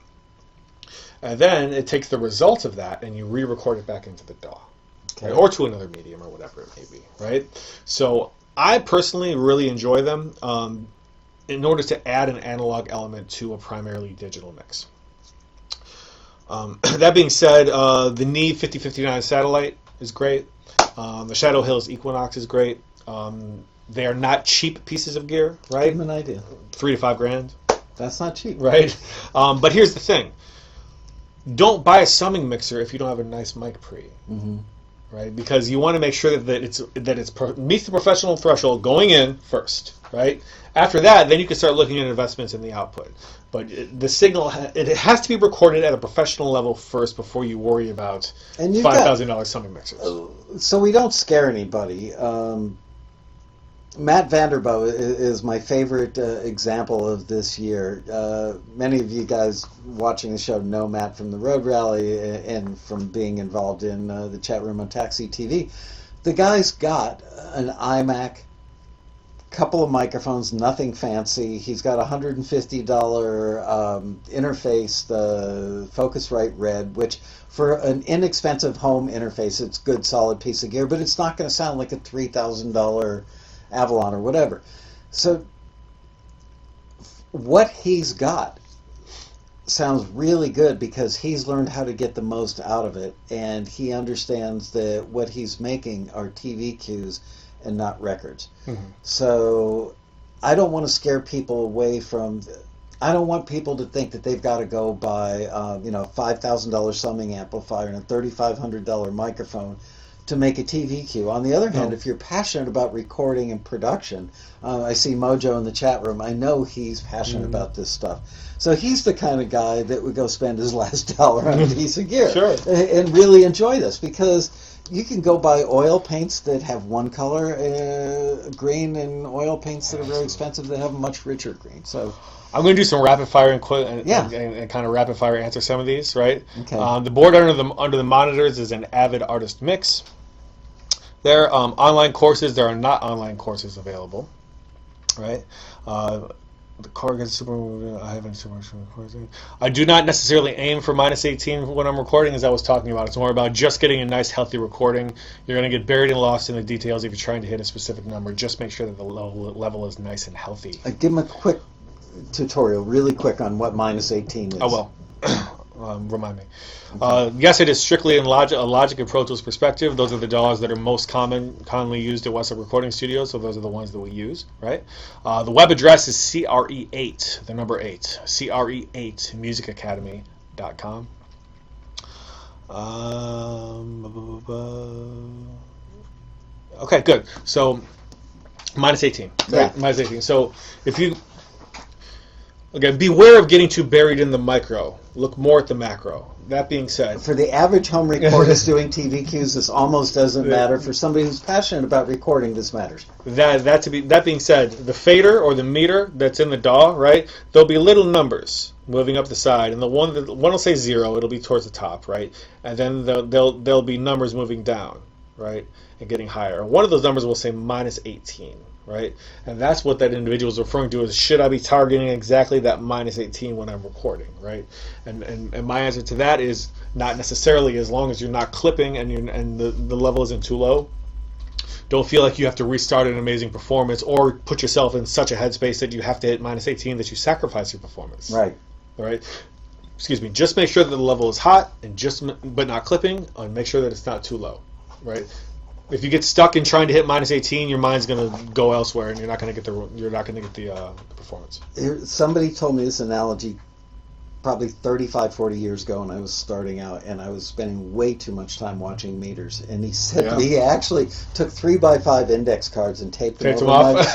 And then it takes the result of that, and you re-record it back into the DAW, right? Or to another medium, or whatever it may be, right? So I personally really enjoy them in order to add an analog element to a primarily digital mix. That being said, the Neve 5059 Satellite is great. The Shadow Hills Equinox is great. They are not cheap pieces of gear, right? Give them an idea. $3,000 to $5,000. That's not cheap, right? But here's the thing: don't buy a summing mixer if you don't have a nice mic pre. Mm-hmm. Right, because you want to make sure that it meets the professional threshold going in first, right? After that, then you can start looking at investments in the output. But the signal, it has to be recorded at a professional level first before you worry about $5,000 summing mixers. So we don't scare anybody. Matt Vanderbo is my favorite example of this year. Many of you guys watching the show know Matt from the Road Rally and from being involved in the chat room on Taxi TV. The guy's got an iMac, couple of microphones, nothing fancy. He's got a $150 interface, the Focusrite Red, which for an inexpensive home interface, it's a good solid piece of gear, but it's not going to sound like a $3,000 Avalon or whatever. So what he's got sounds really good because he's learned how to get the most out of it, and he understands that what he's making are TV cues and not records. Mm-hmm. So I don't want to scare people away from... I don't want people to think that they've got to go buy a $5,000 summing amplifier and a $3,500 microphone to make a TV cue. On the other hand, if you're passionate about recording and production, I see Mojo in the chat room. I know he's passionate about this stuff. So he's the kind of guy that would go spend his last dollar on a piece of gear and really enjoy this, because you can go buy oil paints that have one color green and oil paints that are very expensive that have a much richer green. So I'm going to do some rapid fire and kind of rapid fire answer some of these, right? Okay. The board under the monitors is an Avid Artist Mix. There are online courses. There are not online courses available, right? The car gets super. I haven't super recording. I do not necessarily aim for -18 when I'm recording, as I was talking about. It's more about just getting a nice, healthy recording. You're going to get buried and lost in the details if you're trying to hit a specific number. Just make sure that the level is nice and healthy. Give him a quick tutorial, really quick, on what -18 is. Oh, well. Remind me. Okay. Yes, it is strictly in Logic and Pro Tools perspective. Those are the DAWs that are most commonly used at Westside Recording Studios, so those are the ones that we use, right? The web address is CRE8, the number 8, CRE8musicacademy.com. Okay, good. So, -18, right? Yeah. -18. So, if you... Again, beware of getting too buried in the micro. Look more at the macro. That being said, for the average home recordist doing TV cues, this almost doesn't matter. For somebody who's passionate about recording, this matters. That being said, the fader or the meter that's in the DAW, right? There'll be little numbers moving up the side, and the one will say 0. It'll be towards the top, right? And then there'll be numbers moving down, right, and getting higher. One of those numbers will say -18. Right, and that's what that individual is referring to as, should I be targeting exactly that -18 when I'm recording, right? And my answer to that is not necessarily, as long as you're not clipping and the level isn't too low. Don't feel like you have to restart an amazing performance or put yourself in such a headspace that you have to hit -18 that you sacrifice your performance. Right. All right. Excuse me. Just make sure that the level is hot but not clipping, and make sure that it's not too low, right? If you get stuck in trying to hit -18, your mind's going to go elsewhere, and you're not going to get the performance. Somebody told me this analogy probably 35, 40 years ago when I was starting out, and I was spending way too much time watching meters. And he said he actually took 3x5 index cards and taped them off.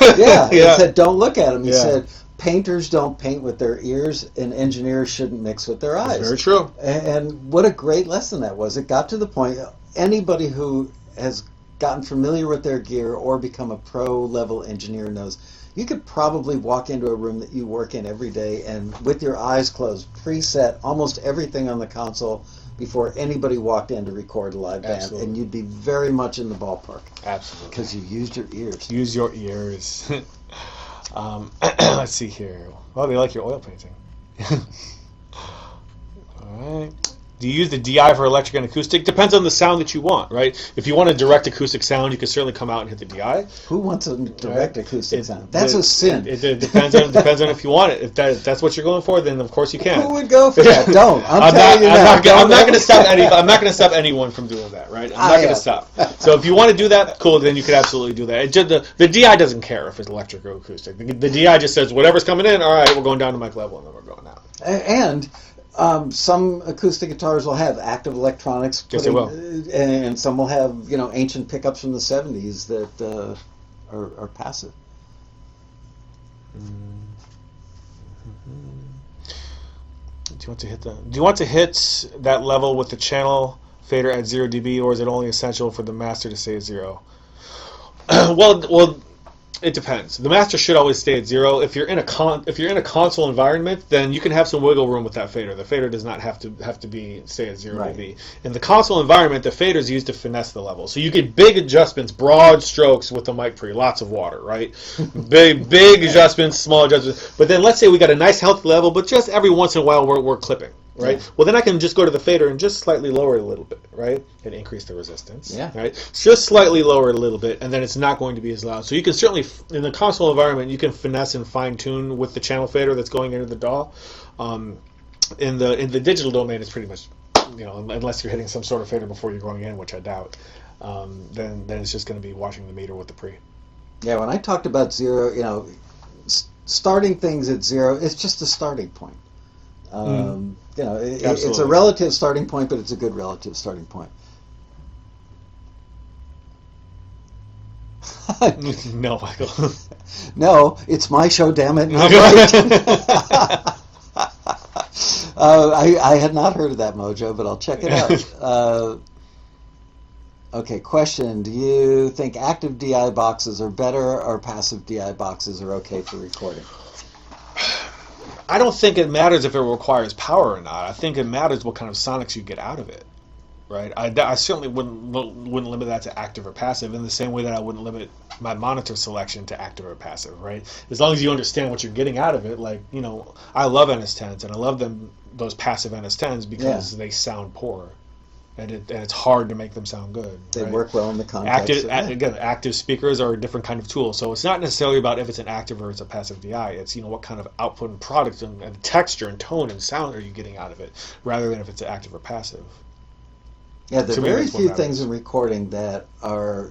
He said, don't look at them. He said, painters don't paint with their ears, and engineers shouldn't mix with their eyes. That's very true. And what a great lesson that was. It got to the point, anybody who has gotten familiar with their gear or become a pro-level engineer knows you could probably walk into a room that you work in every day and with your eyes closed preset almost everything on the console before anybody walked in to record a live band. Absolutely. And you'd be very much in the ballpark. Absolutely. Because you used your ears. Use your ears. Let's see here. Well, they like your oil painting. All right. Do you use the DI for electric and acoustic? Depends on the sound that you want, right? If you want a direct acoustic sound, you can certainly come out and hit the DI. Who wants a direct acoustic sound? That's a sin. It depends on if you want it. If that's what you're going for, then of course you can. Who would go for that? Don't. I'm not going to stop I'm not going to stop anyone from doing that, right? I'm not going to stop. So if you want to do that, cool. Then you could absolutely do that. The DI doesn't care if it's electric or acoustic. The DI just says whatever's coming in. All right, we're going down to mic level, and then we're going out. And some acoustic guitars will have active electronics. Yes, they will. And some will have, ancient pickups from the 70s that are passive. Do you want to hit that level with the channel fader at 0 dB, or is it only essential for the master to stay at 0? Well, it depends. The master should always stay at 0. If you're in a console environment, then you can have some wiggle room with that fader. The fader does not have to stay at 0 dB. In the console environment, the fader is used to finesse the level. So you get big adjustments, broad strokes with the mic pre, lots of water, right? big adjustments, small adjustments. But then let's say we got a nice healthy level, but just every once in a while we're clipping. Right. Yeah. Well, then I can just go to the fader and just slightly lower it a little bit, right, and increase the resistance. Yeah. Right. Just slightly lower it a little bit, and then it's not going to be as loud. So you can certainly, in the console environment, you can finesse and fine tune with the channel fader that's going into the DAW. In the digital domain, it's pretty much, unless you're hitting some sort of fader before you're going in, which I doubt, then it's just going to be watching the meter with the pre. Yeah. When I talked about 0, starting things at 0, it's just a starting point. It's a relative starting point, but it's a good relative starting point. No, Michael. No, it's my show, damn it. I had not heard of that, Mojo, but I'll check it out. Okay, question. Do you think active DI boxes are better or passive DI boxes are okay for recording? I don't think it matters if it requires power or not. I think it matters what kind of sonics you get out of it, right? I certainly wouldn't limit that to active or passive in the same way that I wouldn't limit my monitor selection to active or passive, right? As long as you understand what you're getting out of it, I love NS10s and I love those passive NS10s because they sound poor. And it's hard to make them sound good. They work well in the context. Active speakers are a different kind of tool. So it's not necessarily about if it's an active or it's a passive DI. It's what kind of output and product and texture and tone and sound are you getting out of it, rather than if it's active or passive. Yeah, there are very few things in recording that are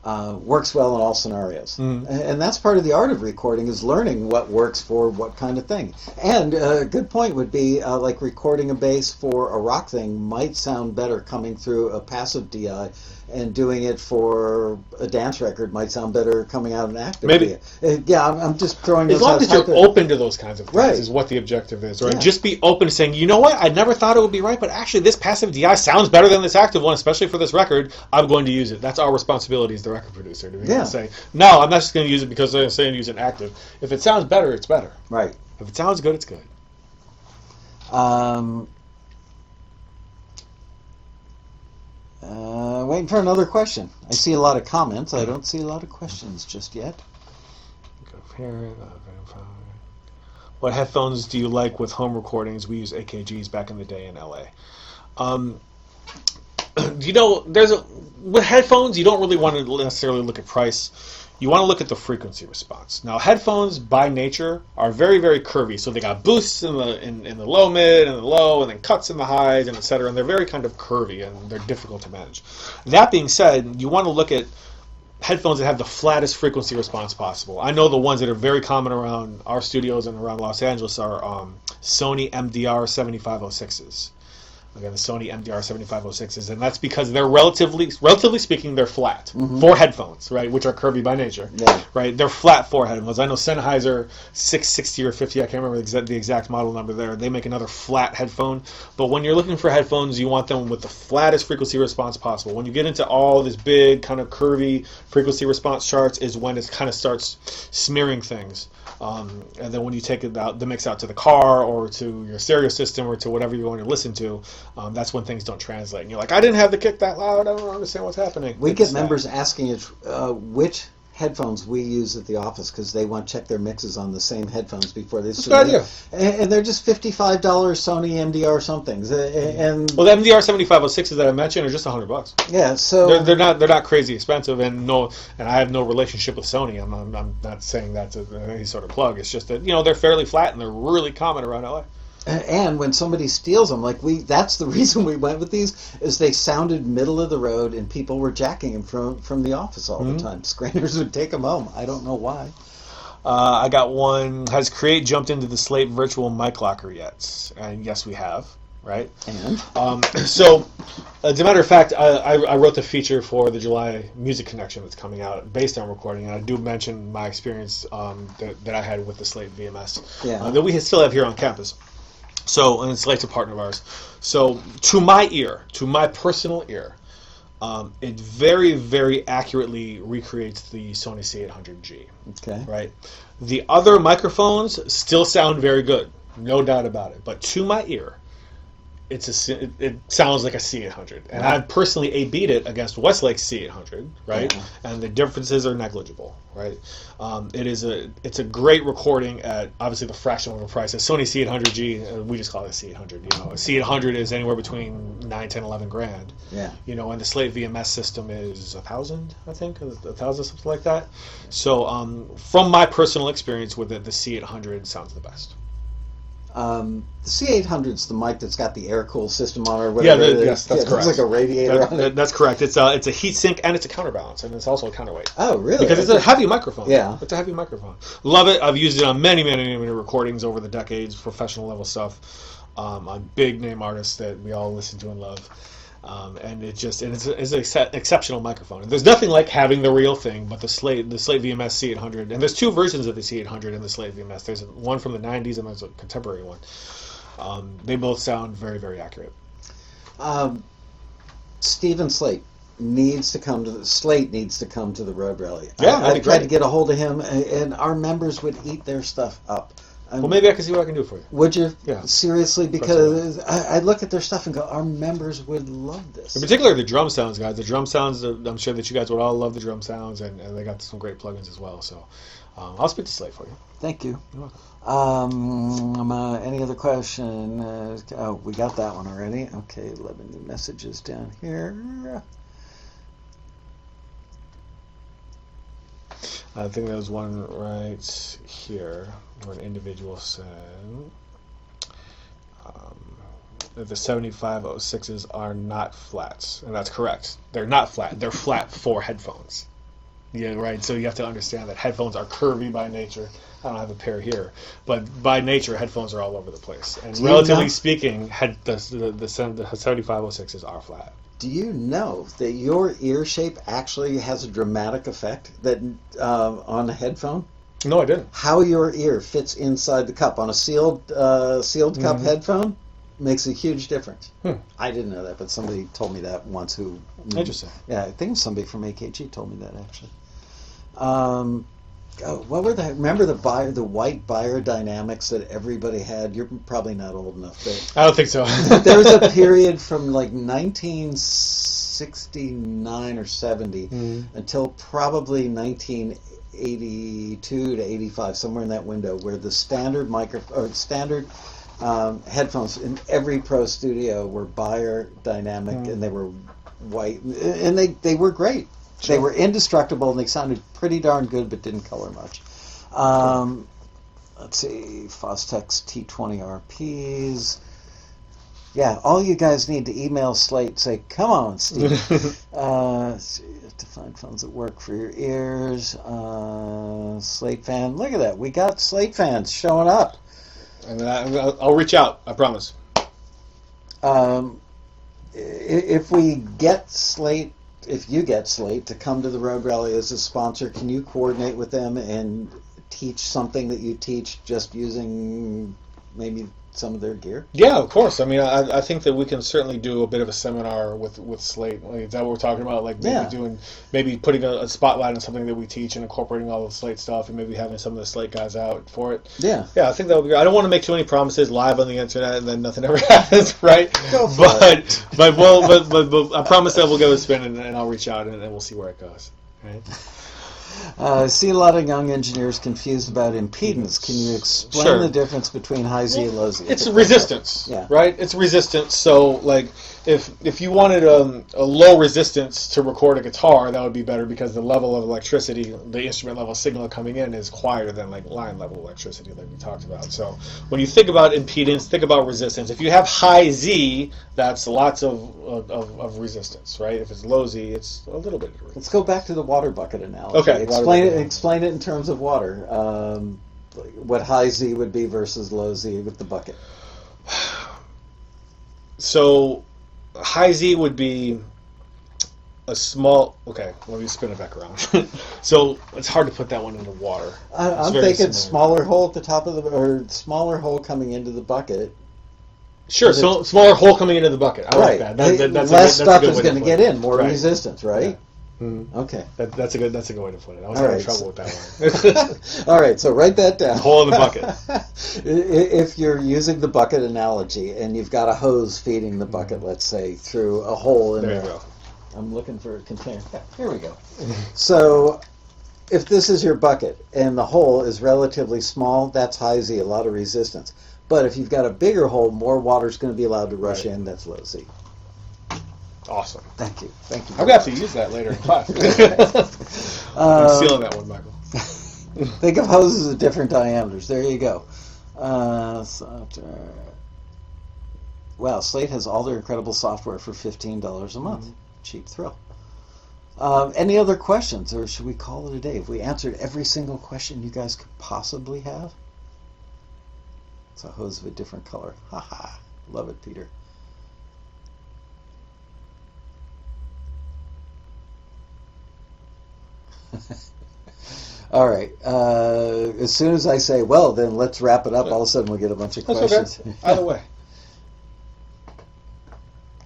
works well in all scenarios. And that's part of the art of recording, is learning what works for what kind of thing. And a good point would be like recording a bass for a rock thing might sound better coming through a passive DI, and doing it for a dance record might sound better coming out an active Maybe. DI. Yeah, I'm just throwing as those long out as you're open to those kinds of things, Right. is what the objective is, right? Yeah. Just be open to saying, you know what, I never thought it would be right, but actually this passive DI sounds better than this active one, especially for this record. I'm going to use it. That's our responsibility as the record producer, to be able to say, no, I'm not just going to use it because they're saying use an active. If it sounds better, it's better. Right. If it sounds good, it's good. Waiting for another question. I see a lot of comments. I don't see a lot of questions just yet. What headphones do you like with home recordings? We use AKGs back in the day in LA. With headphones, you don't really want to necessarily look at price. You want to look at the frequency response. Now, headphones by nature are very, very curvy. So they got boosts in the low mid and the low, and then cuts in the highs, and etc. And they're very kind of curvy, and they're difficult to manage. That being said, you want to look at headphones that have the flattest frequency response possible. I know the ones that are very common around our studios and around Los Angeles are Sony MDR 7506s. Again, the Sony MDR 7506s, and that's because they're relatively speaking, they're flat for headphones, right? Which are curvy by nature, right? They're flat for headphones. I know Sennheiser 660 or 50, I can't remember the exact model number there. They make another flat headphone, but when you're looking for headphones, you want them with the flattest frequency response possible. When you get into all this big kind of curvy frequency response charts, is when it kind of starts smearing things. And then when you take the mix out to the car or to your stereo system or to whatever you're going to listen to, that's when things don't translate. And you're like, I didn't have the kick that loud. I don't understand what's happening. We get members asking us which headphones we use at the office because they want to check their mixes on the same headphones before they submit. And they're just $55 Sony MDR somethings. Well, the MDR 7506s that I mentioned are just $100. Yeah, so they're not crazy expensive, and I have no relationship with Sony. I'm not saying that's any sort of plug. It's just that they're fairly flat and they're really common around LA. And when somebody steals them, that's the reason we went with these, is they sounded middle of the road and people were jacking them from the office all the time. Screeners would take them home. I don't know why. I got one. Has Create jumped into the Slate virtual mic locker yet? And yes, we have. Right? And? So, as a matter of fact, I wrote the feature for the July Music Connection that's coming out based on recording, and I do mention my experience that I had with the Slate VMS that we still have here on campus. So, and Slate's a partner of ours. So, to my personal ear, it very, very accurately recreates the Sony C800G. Okay. Right? The other microphones still sound very good, no doubt about it. But to my ear, it sounds like a C800, and I personally A/B'd it against Westlake's C800, right? And the differences are negligible, right? It's a great recording at obviously the fraction of a price. A Sony C800G, we just call it a C800. A C800 is anywhere between 9, 10, 11 grand. Yeah. And the Slate VMS system is 1,000, I think, 1,000, something like that. So from my personal experience with it, the C800 sounds the best. The C800's the mic that's got the air-cooled system on it, or whatever. Yes, that's correct. It's like a radiator on it. That's correct. It's a heat sink and it's a counterbalance, and it's also a counterweight. Oh, really? Because it's a heavy microphone. Yeah. It's a heavy microphone. Love it. I've used it on many, many, many recordings over the decades, professional level stuff, on big name artists that we all listen to and love. And it's an exceptional microphone. And there's nothing like having the real thing, but the Slate VMS C800, and there's two versions of the C800 and the Slate VMS. There's one from the 90s and there's a contemporary one. They both sound very, very accurate. Stephen Slate needs to come to the Road Rally. Yeah, I tried to get a hold of him, and our members would eat their stuff up. Well, maybe I can see what I can do for you. Would you? Yeah. Seriously, because I look at their stuff and go, our members would love this. In particular, the drum sounds, guys. The drum sounds, I'm sure that you guys would all love the drum sounds, and they got some great plugins as well. So I'll speak to Slate for you. Thank you. You're welcome. Any other question? We got that one already. Okay, 11 new messages down here. I think there was one right here where an individual said that the 7506s are not flats, and that's correct. They're not flat. They're flat for headphones. Yeah, right. So you have to understand that headphones are curvy by nature. I don't have a pair here, but by nature, headphones are all over the place. And relatively speaking, the 7506s are flat. Do you know that your ear shape actually has a dramatic effect that on a headphone? No, I didn't. How your ear fits inside the cup on a sealed cup headphone makes a huge difference. I didn't know that, but somebody told me that once. Interesting. Yeah, I think it was somebody from AKG told me that actually. What were remember the white biorodynamics that everybody had? You're probably not old enough, but I don't think so. there was a period from like 1969 or 70 until probably 1982 to 85, somewhere in that window, where the standard headphones in every pro studio were biodynamic and they were white, and they were great. Sure. They were indestructible and they sounded pretty darn good, but didn't color much. Let's see, Fostex T20 RPs. Yeah, all you guys need to email Slate and say, "Come on, Steve." To find phones that work for your ears. Slate fan, look at that. We got Slate fans showing up. And I'll reach out. I promise. If you get Slate to come to the Road Rally as a sponsor, can you coordinate with them and teach something that you teach just using maybe some of their gear? Yeah, of course. I mean, I think that we can certainly do a bit of a seminar with Slate. Like, is that what we're talking about? Like maybe putting a spotlight on something that we teach and incorporating all the Slate stuff, and maybe having some of the Slate guys out for it. Yeah. Yeah, I think that would be great. I don't want to make too many promises live on the internet and then nothing ever happens, right? Go for it. But I promise that we'll give it a spin and I'll reach out and we'll see where it goes. Right? I see a lot of young engineers confused about impedance. Can you explain the difference between high Z and low Z? It's resistance, right? It's resistance. So, like, if you wanted a low resistance to record a guitar, that would be better because the level of electricity, the instrument level signal coming in is quieter than like line level electricity, like we talked about. So, when you think about impedance, think about resistance. If you have high Z, that's lots of resistance, right? If it's low Z, it's a little bit of resistance. Let's go back to the water bucket analogy. Okay. Explain it in terms of water. What high Z would be versus low Z with the bucket. So, high Z would be a small. Okay, let me spin it back around. So it's hard to put that one into water. I'm thinking smaller hole at the top of or smaller hole coming into the bucket. Sure, so smaller hole coming into the bucket. I like that. That's less stuff is going to get in, more resistance, right? Yeah. Mm-hmm. Okay, that's a good way to put it. I was having trouble with that one. All right, so write that down. Hole in the bucket. If you're using the bucket analogy and you've got a hose feeding the bucket, let's say, through a hole in there. There you go. I'm looking for a container. Yeah, here we go. So, if this is your bucket and the hole is relatively small, that's high Z, a lot of resistance. But if you've got a bigger hole, more water's going to be allowed to rush in. That's low Z. Awesome. Thank you. I'm going to have to use that later in class. I'm stealing that one, Michael. Think of hoses at different diameters. There you go. Wow, Slate has all their incredible software for $15 a month. Cheap thrill. Any other questions, or should we call it a day? Have we answered every single question you guys could possibly have? It's a hose of a different color. Haha. Love it, Peter. All right. As soon as I say, well, then let's wrap it up, all of a sudden we'll get a bunch of questions. Okay. Either way.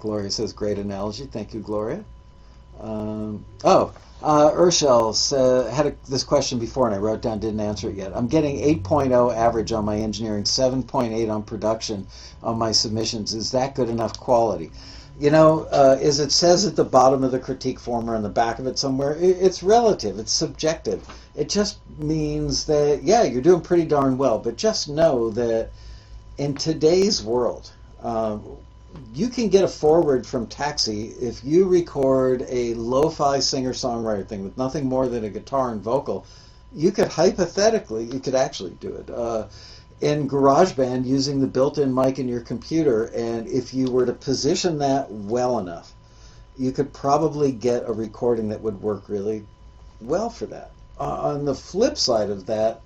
Gloria says, great analogy. Thank you, Gloria. Urshel had this question before, and I wrote down, didn't answer it yet. I'm getting 8.0 average on my engineering, 7.8 on production on my submissions. Is that good enough quality? You know, as it says at the bottom of the critique form or on the back of it somewhere, it's relative, it's subjective. It just means that, yeah, you're doing pretty darn well, but just know that in today's world, you can get a forward from Taxi if you record a lo-fi singer-songwriter thing with nothing more than a guitar and vocal. You could actually do it in GarageBand using the built-in mic in your computer, and if you were to position that well enough, you could probably get a recording that would work really well for that. On the flip side of that,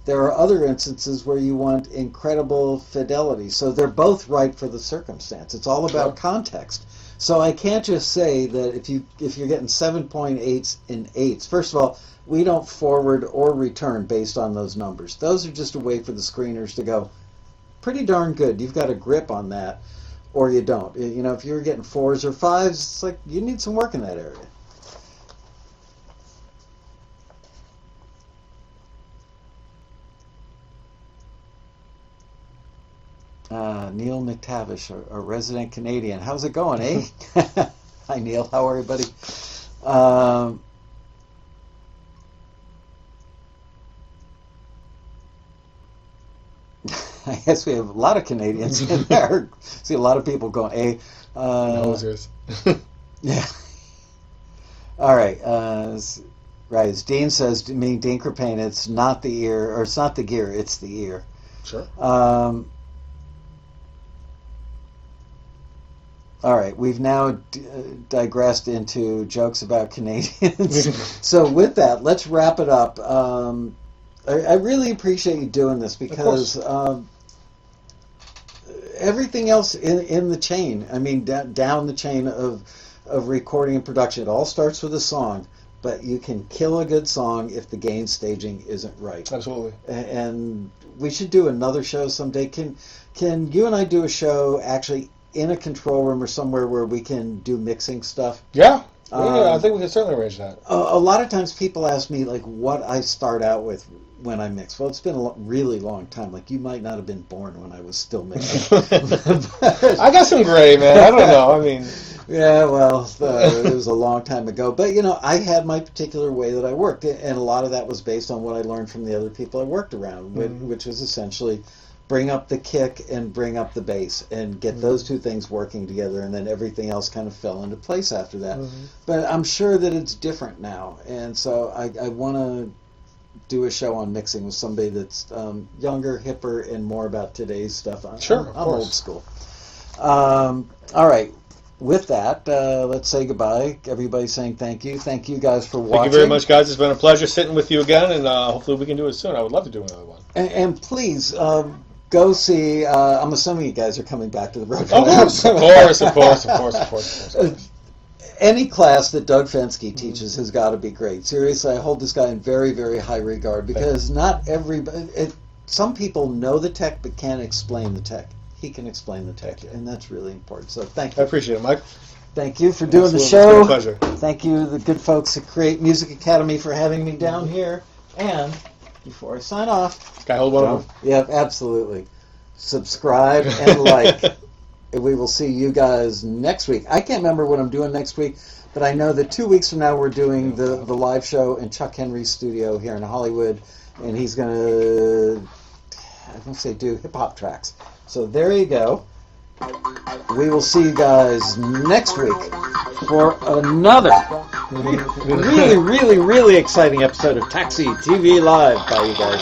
there are other instances where you want incredible fidelity. So they're both right for the circumstance. It's all about context. So I can't just say that if you're getting 7.8s in 8s, first of all, we don't forward or return based on those numbers. Those are just a way for the screeners to go, pretty darn good. You've got a grip on that, or you don't. You know, if you're getting 4s or 5s, it's like you need some work in that area. Neil McTavish, a resident Canadian. How's it going, eh? Hi, Neil. How are you, buddy? I guess we have a lot of Canadians in there. See a lot of people going, eh? Hosers. Yeah. All right. Right. As Dean says, Dean Kripane, it's not the ear, or it's not the gear, it's the ear. Sure. All right, we've now digressed into jokes about Canadians. So with that, let's wrap it up. I really appreciate you doing this because everything else in the chain, I mean, down the chain of recording and production, it all starts with a song, but you can kill a good song if the gain staging isn't right. Absolutely. And we should do another show someday. Can you and I do a show actually in a control room or somewhere where we can do mixing stuff? Yeah. I think we can certainly arrange that. A lot of times people ask me like what I start out with when I mix. Well, it's been a really long time. Like you might not have been born when I was still mixing. I got some gray, man. I don't know. I mean, yeah, well, it was a long time ago. But you know, I had my particular way that I worked, and a lot of that was based on what I learned from the other people I worked around, which was essentially bring up the kick and bring up the bass and get those two things working together, and then everything else kind of fell into place after that. But I'm sure that it's different now, and so I want to do a show on mixing with somebody that's younger, hipper, and more about today's stuff. I'm old school. All right. With that, let's say goodbye. Everybody's saying thank you. Thank you guys for watching. Thank you very much, guys. It's been a pleasure sitting with you again, and hopefully we can do it soon. I would love to do another one. And please, go see, I'm assuming you guys are coming back to the road. Of course. Any class that Doug Fenske teaches has got to be great. Seriously, I hold this guy in very, very high regard because not everybody, some people know the tech but can't explain the tech. He can explain the tech, and that's really important. So thank you. I appreciate it, Mike. Thank you for doing the show. It's been a pleasure. Thank you, the good folks at Create Music Academy, for having me down here. And before I sign off, Sky hold one of them. Yep, absolutely. Subscribe and like. We will see you guys next week. I can't remember what I'm doing next week, but I know that 2 weeks from now we're doing the live show in Chuck Henry's studio here in Hollywood, and he's going to, do hip-hop tracks. So there you go. We will see you guys next week for another really, really, really exciting episode of Taxi TV Live. Bye, you guys.